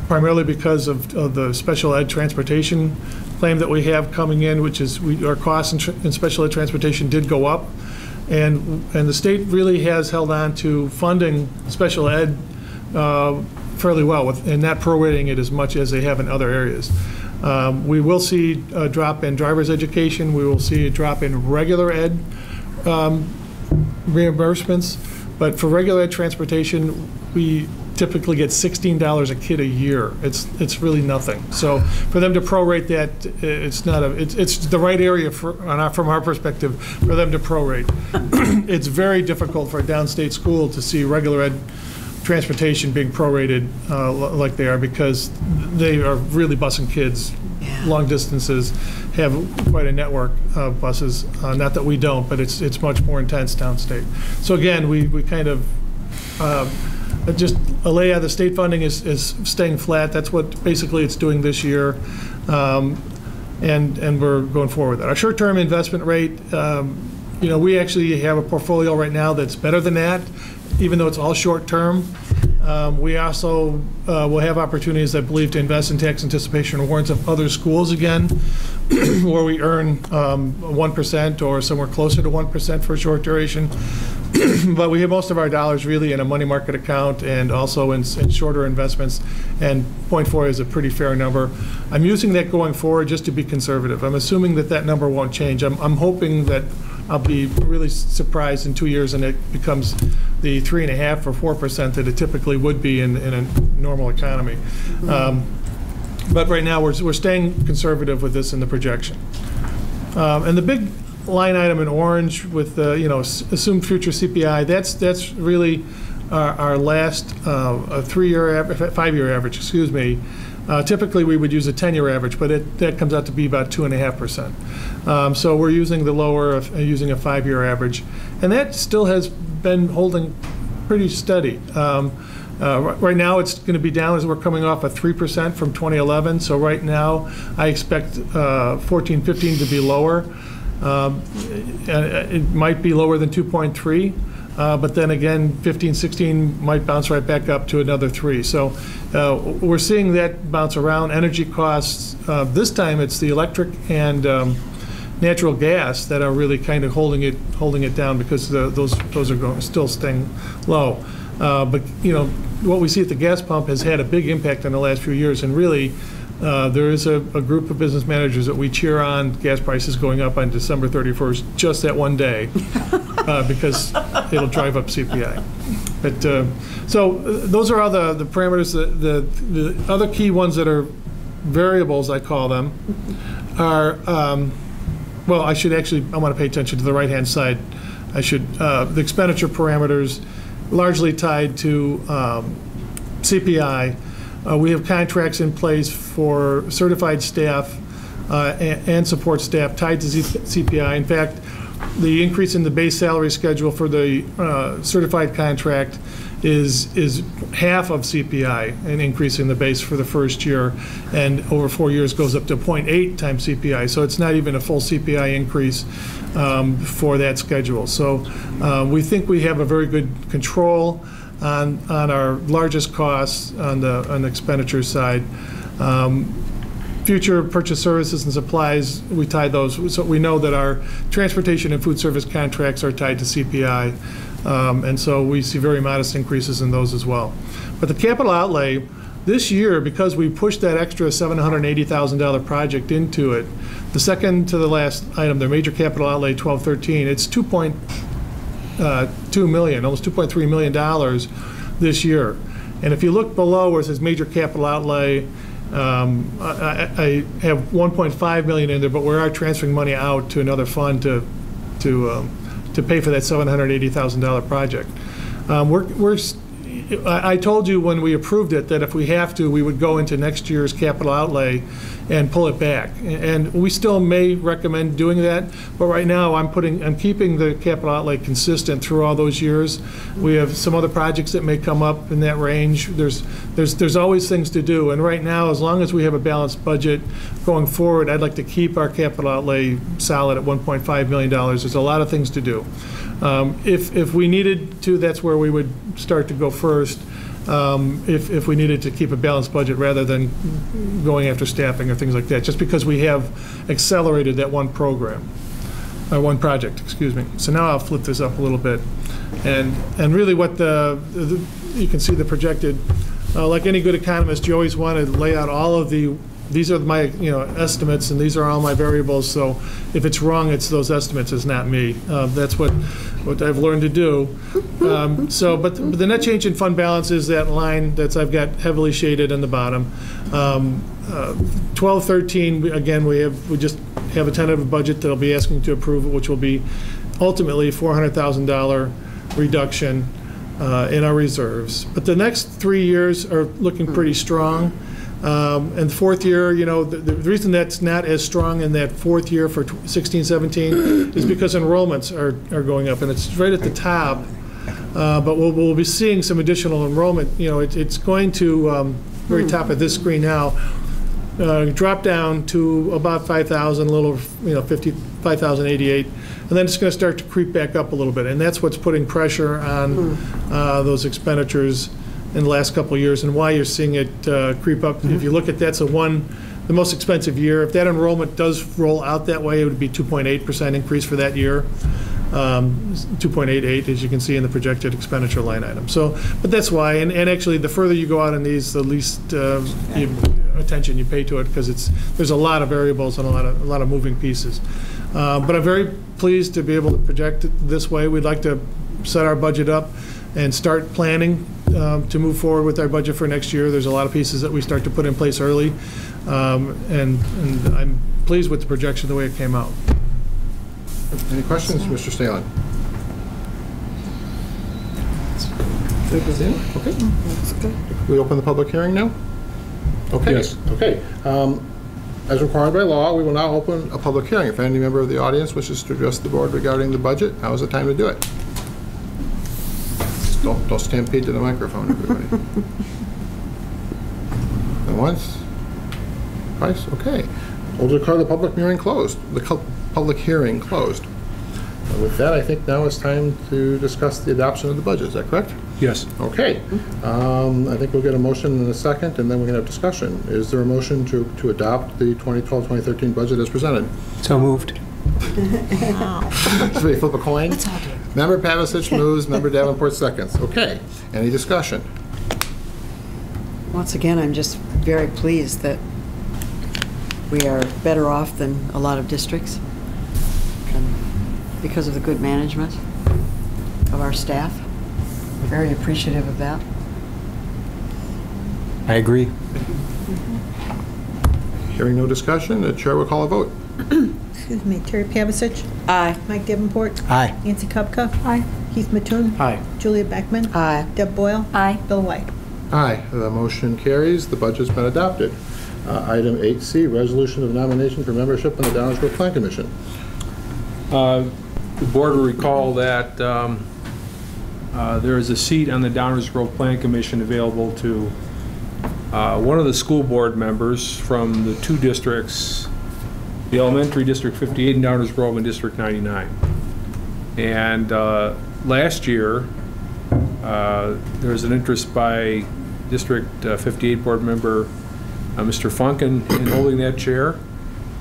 primarily because of the special ed transportation claim that we have coming in, which is our costs in special ed transportation did go up. And the state really has held on to funding special ed fairly well, and not prorating it as much as they have in other areas. We will see a drop in driver's education. We will see a drop in regular ed reimbursements. But for regular ed transportation, we typically get $16 a kid a year. It's really nothing. So for them to prorate that, it's the right area from our perspective for them to prorate. It's very difficult for a downstate school to see regular ed transportation being prorated like they are, because they are really busing kids long distances, have quite a network of buses. Not that we don't, but it's much more intense downstate. So again, we kind of just a layout. The state funding is staying flat. That's what basically it's doing this year, and we're going forward with that. Our short-term investment rate, we actually have a portfolio right now that's better than that, even though it's all short-term. We also will have opportunities, I believe, to invest in tax anticipation warrants of other schools again, where we earn 1% or somewhere closer to 1% for a short duration. But we have most of our dollars really in a money market account and also in shorter investments, and 0.4 is a pretty fair number. I'm using that going forward just to be conservative. I'm assuming that number won't change. I'm hoping that I'll be really surprised in 2 years and it becomes the 3.5% or 4% that it typically would be in a normal economy. But right now we're staying conservative with this in the projection. And the big line item in orange with the assumed future CPI, that's really our last 5-year average, excuse me. Typically we would use a 10-year average, but that comes out to be about 2.5%. So we're using the lower of using a 5-year average, and that still has been holding pretty steady. Right now it's going to be down as we're coming off a 3% from 2011. So right now I expect 14-15 to be lower. It might be lower than 2.3, but then again, 15-16 might bounce right back up to another 3. So we're seeing that bounce around. Energy costs, this time it's the electric and natural gas that are really kind of holding it down, because those are still staying low. But what we see at the gas pump has had a big impact in the last few years, and really there is a group of business managers that we cheer on gas prices going up on December 31st, just that one day, because it'll drive up CPI. But so those are all the parameters. The other key ones that are variables, I call them, are well, I want to pay attention to the right-hand side. The expenditure parameters, largely tied to CPI. We have contracts in place for certified staff and support staff tied to CPI. In fact, the increase in the base salary schedule for the certified contract is half of CPI, an increase in the base for the first year, and over 4 years goes up to 0.8 times CPI. So it's not even a full CPI increase for that schedule. So we think we have a very good control on our largest costs on the expenditure side. future purchase services and supplies, we tie those, so we know that our transportation and food service contracts are tied to CPI, and so we see very modest increases in those as well. But the capital outlay, this year, because we pushed that extra $780,000 project into it, the second to the last item, their major capital outlay 1213, it's $2.2 million, almost $2.3 million this year. And if you look below where it says major capital outlay, I have $1.5 million in there, but we are transferring money out to another fund to pay for that $780,000 project. I told you when we approved it that if we have to, we would go into next year's capital outlay and pull it back. And we still may recommend doing that, but right now I'm keeping the capital outlay consistent through all those years. We have some other projects that may come up in that range. There's always things to do, and right now, as long as we have a balanced budget going forward, I'd like to keep our capital outlay solid at $1.5 million. There's a lot of things to do. If we needed to, that's where we would start to go first, if we needed to keep a balanced budget rather than going after staffing or things like that, just because we have accelerated that one program, or one project, excuse me. So now I'll flip this up a little bit. And really what you can see the projected, like any good economist, you always want to lay out all of these are my estimates, and these are all my variables, so if it's wrong, it's those estimates, it's not me. That's what I've learned to do. But the net change in fund balance is that line I've got heavily shaded in the bottom. 1213, again, we just have a tentative budget that I'll be asking to approve, which will be ultimately $400,000 reduction in our reserves. But the next 3 years are looking pretty strong. And the fourth year, the reason that's not as strong in that fourth year for 16-17 is because enrollments are going up, and it's right at the top. But we'll be seeing some additional enrollment. It's going to, very top of this screen now, drop down to about 5,000, a little, 5,088, and then it's going to start to creep back up a little bit. And that's what's putting pressure on those expenditures in the last couple of years, and why you're seeing it creep up. If you look at that's the most expensive year. If that enrollment does roll out that way, it would be 2.8% increase for that year, 2.88 as you can see in the projected expenditure line item. So, but that's why, and actually the further you go out in these, the least attention you pay to it, because there's a lot of variables and a lot of moving pieces. But I'm very pleased to be able to project it this way. We'd like to set our budget up and start planning to move forward with our budget for next year. There's a lot of pieces that we start to put in place early, and I'm pleased with the projection the way it came out. Any questions, Mr. Stalen? Okay. We open the public hearing now? Okay. Yes. Okay. As required by law, we will now open a public hearing. If any member of the audience wishes to address the board regarding the budget, now is the time to do it. Don't stampede to the microphone, everybody. And once, twice, okay. We'll declare the public hearing closed. Public hearing closed. And with that, I think now it's time to discuss the adoption of the budget. Is that correct? Yes. Okay. I think we'll get a motion in a second, and then we can have discussion. Is there a motion to adopt the 2012-2013 budget as presented? So moved. Should we flip a coin? Let's all do it. Member Pavasich moves, Member Davenport seconds. Okay. Any discussion? Once again, I'm just very pleased that we are better off than a lot of districts because of the good management of our staff. We're very appreciative of that. I agree. Hearing no discussion, the chair will call a vote. Excuse me, Terry Pavasich? Aye. Mike Davenport? Aye. Nancy Kupka? Aye. Keith Mattoon? Aye. Julia Beckman? Aye. Deb Boyle? Aye. Bill White? Aye. The motion carries. The budget's been adopted. Item 8C, resolution of nomination for membership on the Downers Grove Plan Commission. The board will recall that there is a seat on the Downers Grove Plan Commission available to one of the school board members from the two districts, the elementary District 58 in Downers Grove and District 99. And last year, there was an interest by District 58 board member Mr. Funk in holding that chair.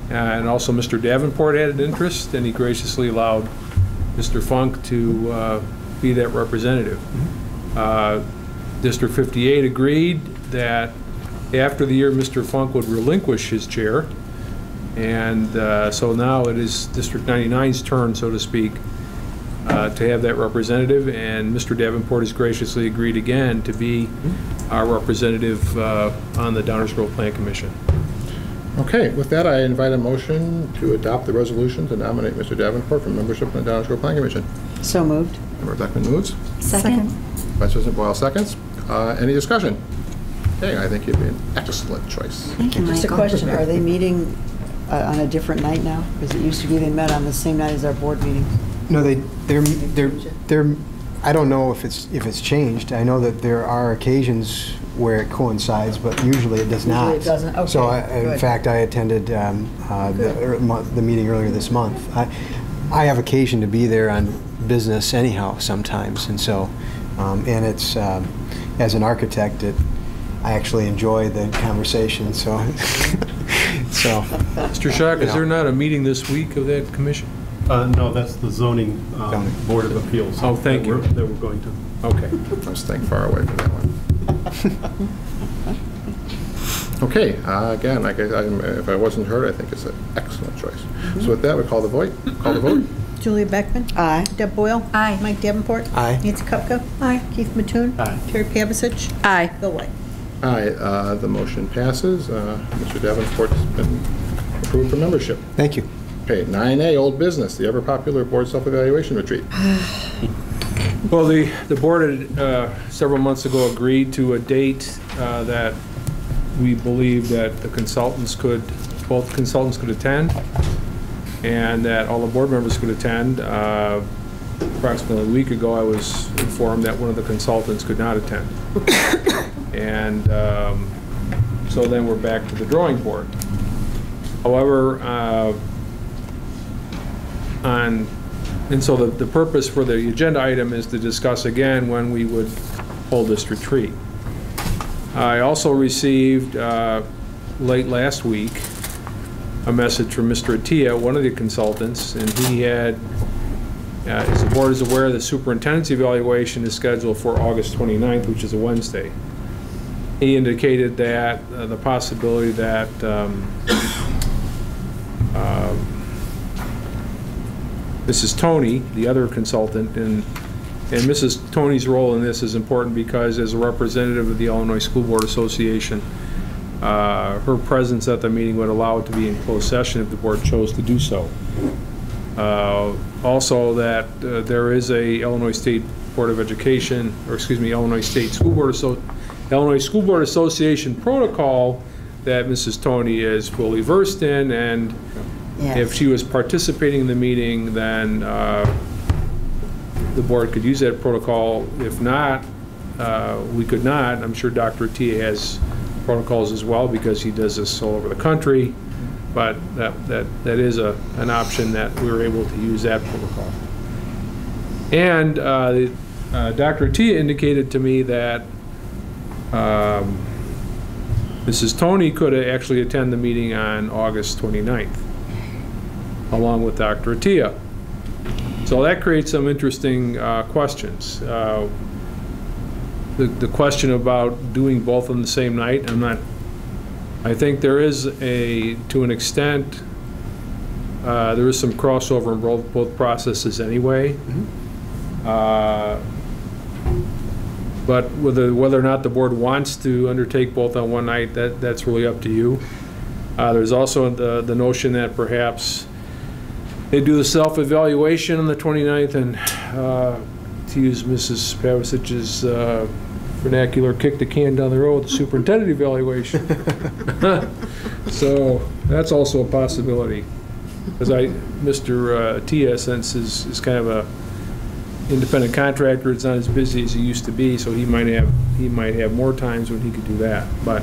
And also Mr. Davenport had an interest, and he graciously allowed Mr. Funk to be that representative. District 58 agreed that after the year Mr. Funk would relinquish his chair, and so now it is District 99's turn, so to speak, to have that representative, and Mr. Davenport has graciously agreed again to be our representative on the Downers Grove Plan Commission. Okay, with that, I invite a motion to adopt the resolution to nominate Mr. Davenport for membership in the Downers Grove Plan Commission. So moved. Member Beckman moves. Second. Vice President Boyle seconds. Any discussion? Okay, I think you'd be an excellent choice. Thank you, Just a Michael. question, are they meeting on a different night now? Because it used to be they met on the same night as our board meeting. No, they're, I don't know if it's changed. I know that there are occasions where it coincides, but usually it does not. Usually it doesn't? Okay, So, in good. fact, I attended the meeting earlier this month. I have occasion to be there on business anyhow sometimes, and so, and it's, as an architect, I actually enjoy the conversation, so. So. Mr. Schock, is there not a meeting this week of that commission? No, that's the zoning Board of Appeals. Oh, thank you. That we're going to. Okay. I was staying far away from that one. Okay, again, if I wasn't heard, I think it's an excellent choice. So with that, we call the vote. Julia Beckman. Aye. Deb Boyle. Aye. Mike Davenport. Aye. Nancy Kupka. Aye. Keith Mattoon. Aye. Terry Pavasich. Aye. Bill White. Aye, the motion passes. Mr. Davenport's been approved for membership. Thank you. Okay, 9A, old business, the ever-popular board self-evaluation retreat. Well, the board had several months ago agreed to a date that we believe that both consultants could attend, and that all the board members could attend. Approximately a week ago, I was informed that one of the consultants could not attend. And so then we're back to the drawing board. However, and so the purpose for the agenda item is to discuss again when we would hold this retreat. I also received late last week a message from Mr. Attia, one of the consultants, and he had, as the board is aware, the superintendent's evaluation is scheduled for August 29th, which is a Wednesday. He indicated that the possibility that Mrs. Tony, the other consultant, and Mrs. Tony's role in this is important because as a representative of the Illinois School Board Association, her presence at the meeting would allow it to be in closed session if the board chose to do so. Also that there is a Illinois State Board of Education, or excuse me, Illinois School Board Association protocol that Mrs. Tony is fully versed in, and Yes. if she was participating in the meeting, then the board could use that protocol. If not, we could not. I'm sure Dr. Attia has protocols as well because he does this all over the country, but that is an option that we were able to use that protocol. And Dr. Attia indicated to me that Mrs. Tony could actually attend the meeting on August 29th, along with Dr. Attia. So that creates some interesting questions. The question about doing both on the same night, I think there is to an extent, there is some crossover in both processes anyway. But whether or not the board wants to undertake both on one night, that's really up to you. There's also the notion that perhaps they do the self-evaluation on the 29th, and to use Mrs. Pavasich's vernacular, kick the can down the road, the superintendent evaluation. So that's also a possibility. Because Mr. Attia, since is kind of a independent contractor, it's not as busy as he used to be, so he might have more times when he could do that. But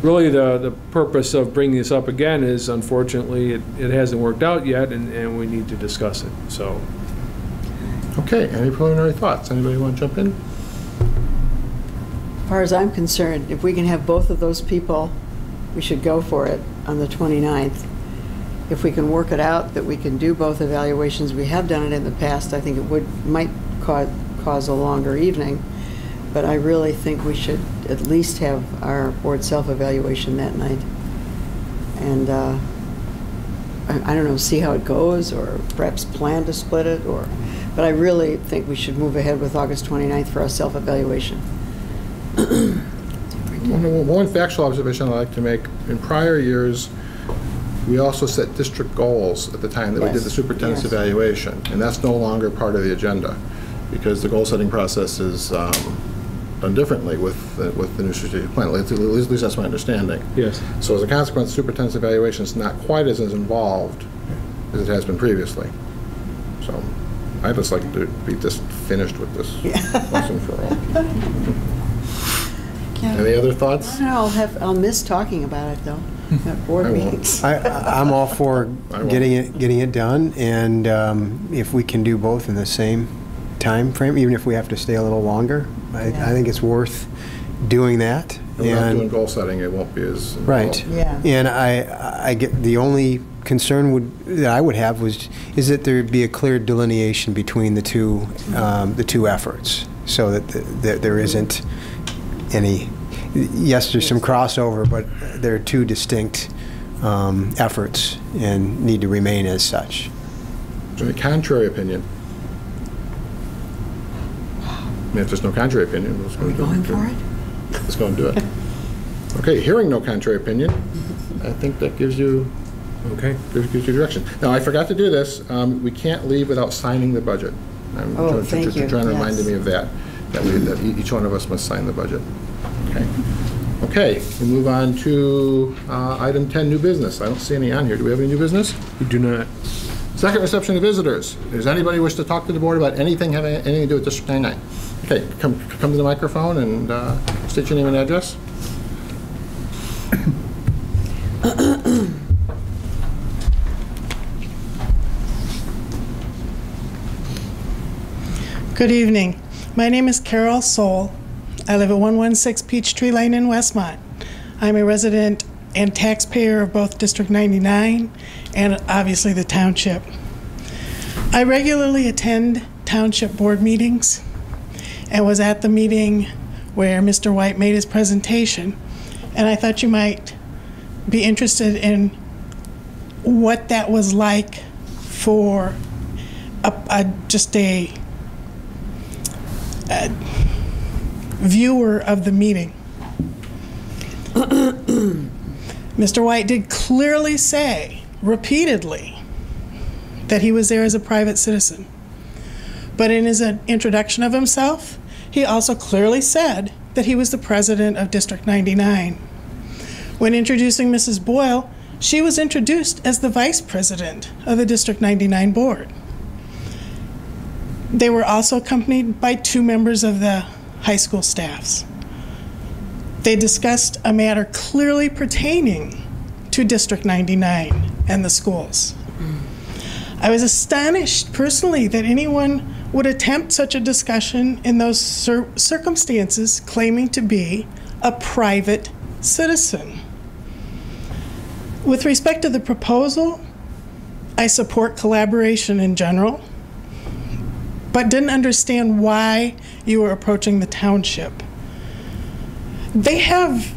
really, the purpose of bringing this up again is, unfortunately, it hasn't worked out yet, and we need to discuss it. So, Okay, any preliminary thoughts? Anybody want to jump in? far as I'm concerned, if we can have both of those people, we should go for it on the 29th. If we can work it out that we can do both evaluations, we have done it in the past, I think it might cause a longer evening, but I really think we should at least have our board self-evaluation that night. And I don't know, see how it goes, or perhaps plan to split it, but I really think we should move ahead with August 29th for our self-evaluation. One factual observation I'd like to make, in prior years, we also set district goals at the time that we did the superintendent's evaluation, and that's no longer part of the agenda, because the goal-setting process is done differently with the new strategic plan. At least that's my understanding. Yes. So as a consequence, superintendent's evaluation is not quite as involved as it has been previously. So I'd just like to be just finished with this once and for all. Any other thoughts? I don't know, I'll miss talking about it, though, at board meetings. I'm all for getting it done, and if we can do both in the same time frame, even if we have to stay a little longer, I think it's worth doing that. We're not doing goal setting, it won't be as involved. Right. Yeah. And I get, the only concern that I would have is that there be a clear delineation between the two efforts, so that there isn't any. Yes, there's some crossover, but they're two distinct efforts and need to remain as such. So a contrary opinion. If there's no contrary opinion, let's go do it. Going for it? Let's go and do it. Okay, hearing no contrary opinion, I think that gives you gives you direction. Now, I forgot to do this. We can't leave without signing the budget. Thank you. John reminded me of that each one of us must sign the budget. Okay. Okay, we move on to item 10, new business. I don't see any on here. Do we have any new business? We do not. Second reception of visitors. Does anybody wish to talk to the board about anything having anything to do with District 99? Okay, come to the microphone and state your name and address. Good evening. My name is Carol Soul. I live at 116 Peachtree Lane in Westmont. I'm a resident and taxpayer of both District 99 and obviously the township. I regularly attend township board meetings and was at the meeting where Mr. White made his presentation, and I thought you might be interested in what that was like for just a viewer of the meeting. Mr. White did clearly say, repeatedly, that he was there as a private citizen. But in his introduction of himself, he also clearly said that he was the president of District 99. When introducing Mrs. Boyle, she was introduced as the vice president of the District 99 board. They were also accompanied by 2 members of the high school staffs. They discussed a matter clearly pertaining to District 99 and the schools. I was astonished personally that anyone would attempt such a discussion in those circumstances, claiming to be a private citizen. With respect to the proposal, I support collaboration in general, but didn't understand why you were approaching the township. They have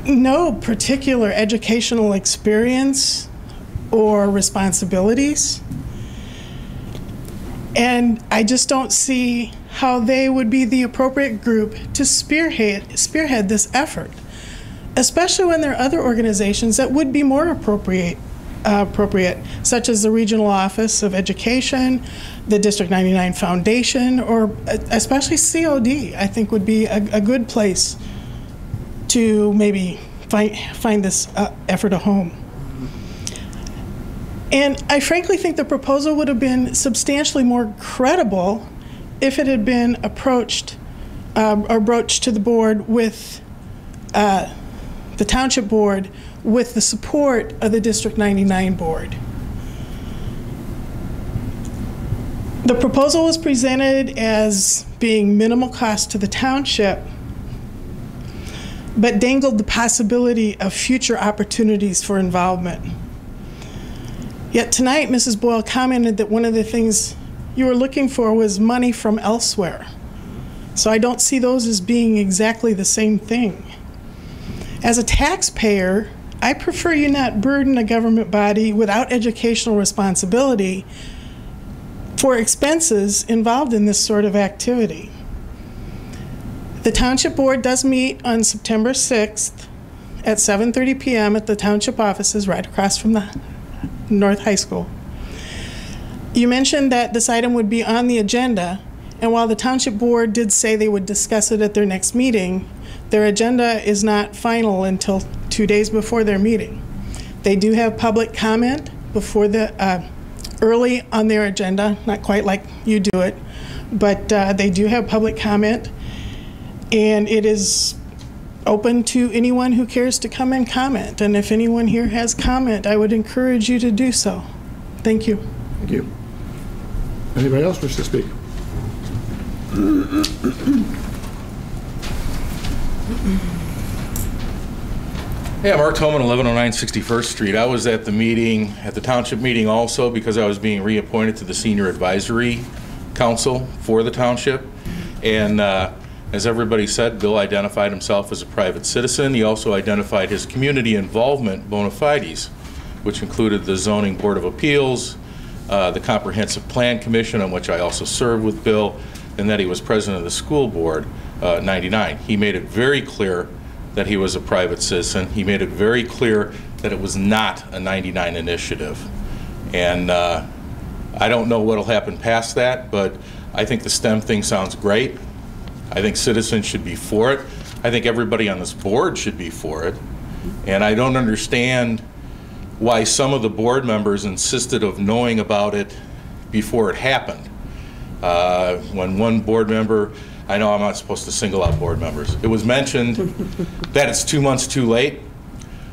no particular educational experience or responsibilities, and I just don't see how they would be the appropriate group to spearhead this effort, especially when there are other organizations that would be more appropriate, such as the Regional Office of Education, the District 99 Foundation, or especially COD, I think would be a good place to maybe find this effort a home. And I frankly think the proposal would have been substantially more credible if it had been approached or broached to the board with the Township Board with the support of the District 99 Board. The proposal was presented as being minimal cost to the township, but dangled the possibility of future opportunities for involvement. Yet tonight, Mrs. Boyle commented that one of the things you were looking for was money from elsewhere. So I don't see those as being exactly the same thing. As a taxpayer, I prefer you not burden a government body without educational responsibility for expenses involved in this sort of activity. The Township Board does meet on September 6th at 7:30 p.m. at the Township offices right across from the North High School. You mentioned that this item would be on the agenda, and while the Township Board did say they would discuss it at their next meeting, their agenda is not final until 2 days before their meeting. They do have public comment before the early on their agenda, not quite like you do it, but they do have public comment, and it is open to anyone who cares to come and comment. And if anyone here has comment, I would encourage you to do so. Thank you. Thank you. Anybody else wish to speak? Yeah, Mark Tolman, 1109 61st Street. I was at the meeting, at the township meeting also, because I was being reappointed to the Senior Advisory Council for the township. And as everybody said, Bill identified himself as a private citizen. He also identified his community involvement bona fides, which included the Zoning Board of Appeals, the Comprehensive Plan Commission, on which I also served with Bill, and that he was president of the school board, 99. He made it very clear that he was a private citizen. He made it very clear that it was not a 99 initiative. And I don't know what'll happen past that, but I think the STEM thing sounds great. I think citizens should be for it. I think everybody on this board should be for it. And I don't understand why some of the board members insisted of knowing about it before it happened. When one board member, I know I'm not supposed to single out board members, it was mentioned that it's 2 months too late.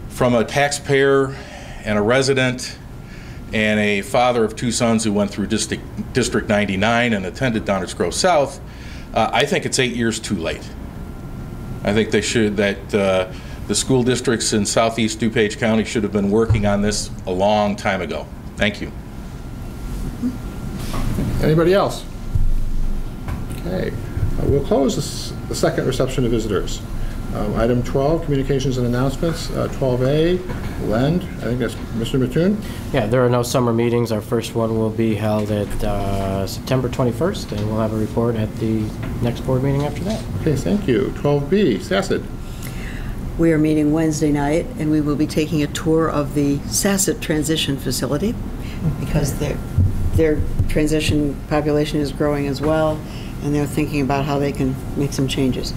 From a taxpayer and a resident and a father of two sons who went through District 99 and attended Downers Grove South, I think it's 8 years too late. I think they should, the school districts in southeast DuPage County should have been working on this a long time ago. Thank you. Anybody else? Okay. We'll close the second reception of visitors. Item 12, communications and announcements. 12A, LEND. I think that's Mr. Mattoon. Yeah, there are no summer meetings. Our first one will be held at September 21st, and we'll have a report at the next board meeting after that. Okay, thank you. 12B, SACIT. We are meeting Wednesday night, and we will be taking a tour of the SACIT transition facility because their transition population is growing as well, and they're thinking about how they can make some changes.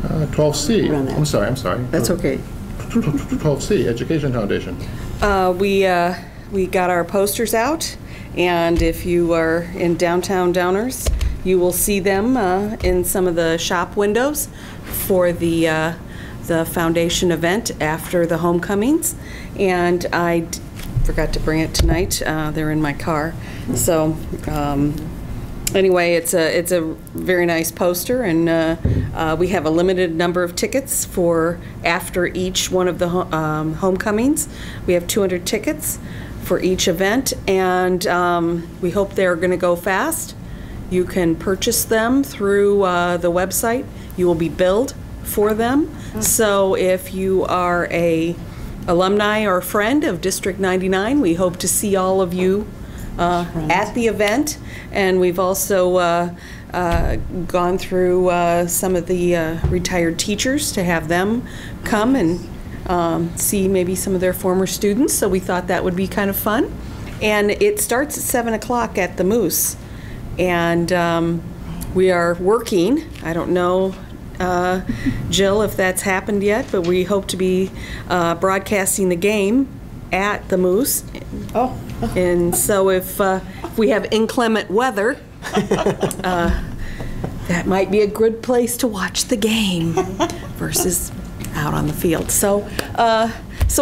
12C. I'm sorry. That's okay. 12C, Education Foundation. We got our posters out, and if you are in downtown Downers, you will see them in some of the shop windows for the foundation event after the homecomings. And I forgot to bring it tonight. They're in my car. So anyway, it's a very nice poster, and we have a limited number of tickets for after each one of the homecomings. We have 200 tickets for each event, and we hope they're going to go fast. You can purchase them through the website. You will be billed for them. So if you are a alumni or friend of District 99, we hope to see all of you at the event. And we've also gone through some of the retired teachers to have them come and see maybe some of their former students. So we thought that would be kind of fun. And it starts at 7 o'clock at the Moose. And we are working. I don't know, Jill, if that's happened yet, but we hope to be broadcasting the game at the Moose. Oh. And so if we have inclement weather, that might be a good place to watch the game versus out on the field. So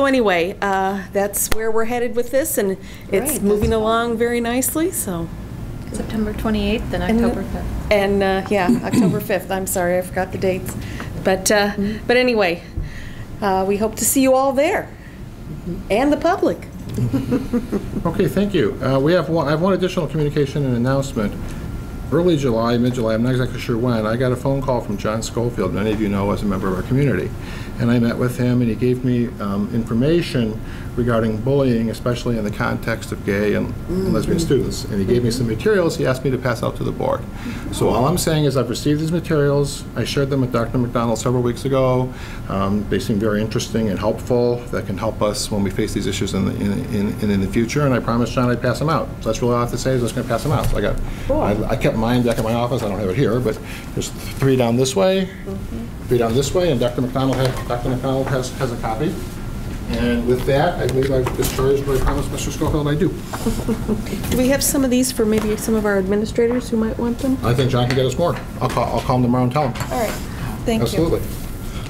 anyway, that's where we're headed with this, and it's moving along very nicely. So September 28th and October 5th. And yeah, October 5th. I'm sorry, I forgot the dates. But anyway, we hope to see you all there, and the public. Okay, thank you. I have one additional communication and announcement. Early July, mid-July, I'm not exactly sure when, I got a phone call from John Schofield, many of you know as a member of our community. And I met with him, and he gave me information regarding bullying, especially in the context of gay and lesbian students. And he gave me some materials he asked me to pass out to the board. So all I'm saying is I've received these materials. I shared them with Dr. McDonald several weeks ago. They seem very interesting and helpful. That can help us when we face these issues in the future. And I promised John I'd pass them out. So that's really all I have to say is I'm just going to pass them out. So I kept mine back in my office. I don't have it here, but there's 3 down this way, 3 down this way, and Dr. McDonald has a copy. And with that, I believe I've discharged what I promised Mr. Schofield I do. Do we have some of these for maybe some of our administrators who might want them? I think John can get us more. I'll call him tomorrow and tell him. All right. Thank you. Absolutely.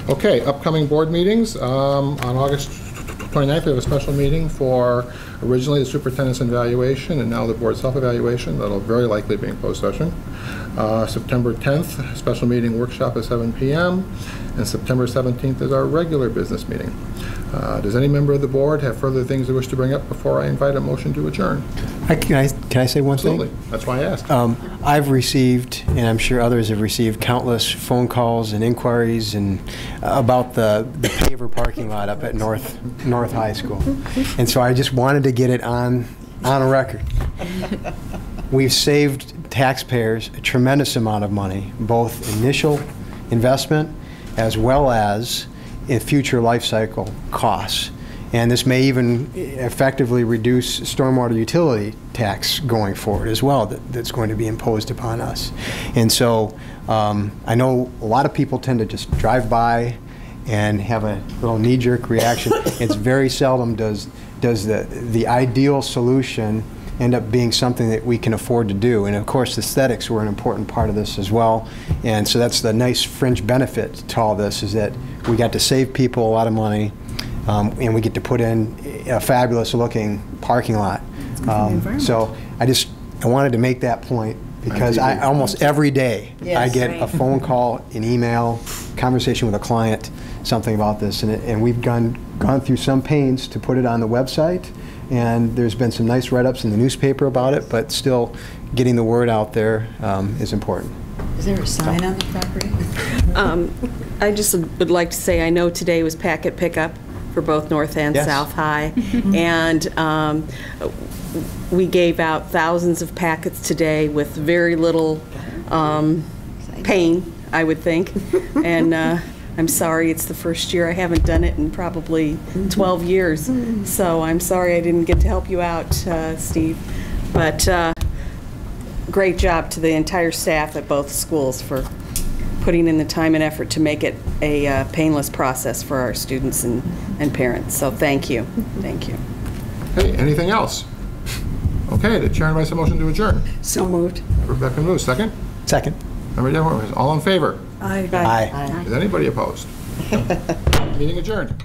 Okay, upcoming board meetings. On August 29th, we have a special meeting for originally the superintendent's evaluation and now the board self-evaluation. That'll very likely be in closed session. September 10th, special meeting workshop at 7 p.m. And September 17th is our regular business meeting. Does any member of the board have further things they wish to bring up before I invite a motion to adjourn? Can I say one thing? Absolutely. That's why I asked. I've received, and I'm sure others have received, countless phone calls and inquiries and about the paver parking lot up at North High School. And so I just wanted to get it on a record. We've saved taxpayers a tremendous amount of money, both initial investment as well as in future life cycle costs. And this may even effectively reduce stormwater utility tax going forward as well that's going to be imposed upon us. And so I know a lot of people tend to just drive by and have a little knee-jerk reaction. It's very seldom does the ideal solution end up being something that we can afford to do. And of course, aesthetics were an important part of this as well. And so that's the nice fringe benefit to all this, is that we got to save people a lot of money, and we get to put in a fabulous looking parking lot. So I wanted to make that point, because I almost every day I get a phone call, an email, conversation with a client, something about this, and we've gone through some pains to put it on the website, and there's been some nice write-ups in the newspaper about it, but still getting the word out there is important. Is there a sign on the property? I just would like to say I know today was packet pickup for both North and South High, and we gave out thousands of packets today with very little pain, I would think, and I'm sorry, it's the first year I haven't done it in probably 12 years, so I'm sorry I didn't get to help you out, Steve. But great job to the entire staff at both schools for putting in the time and effort to make it a painless process for our students and parents. So thank you. Thank you. Hey, anything else? Okay, the chair invites a motion to adjourn. So moved. Rebecca moves. Second? Second. Member Dearborn, all in favor? Aye. Aye. Is anybody opposed? Meeting adjourned.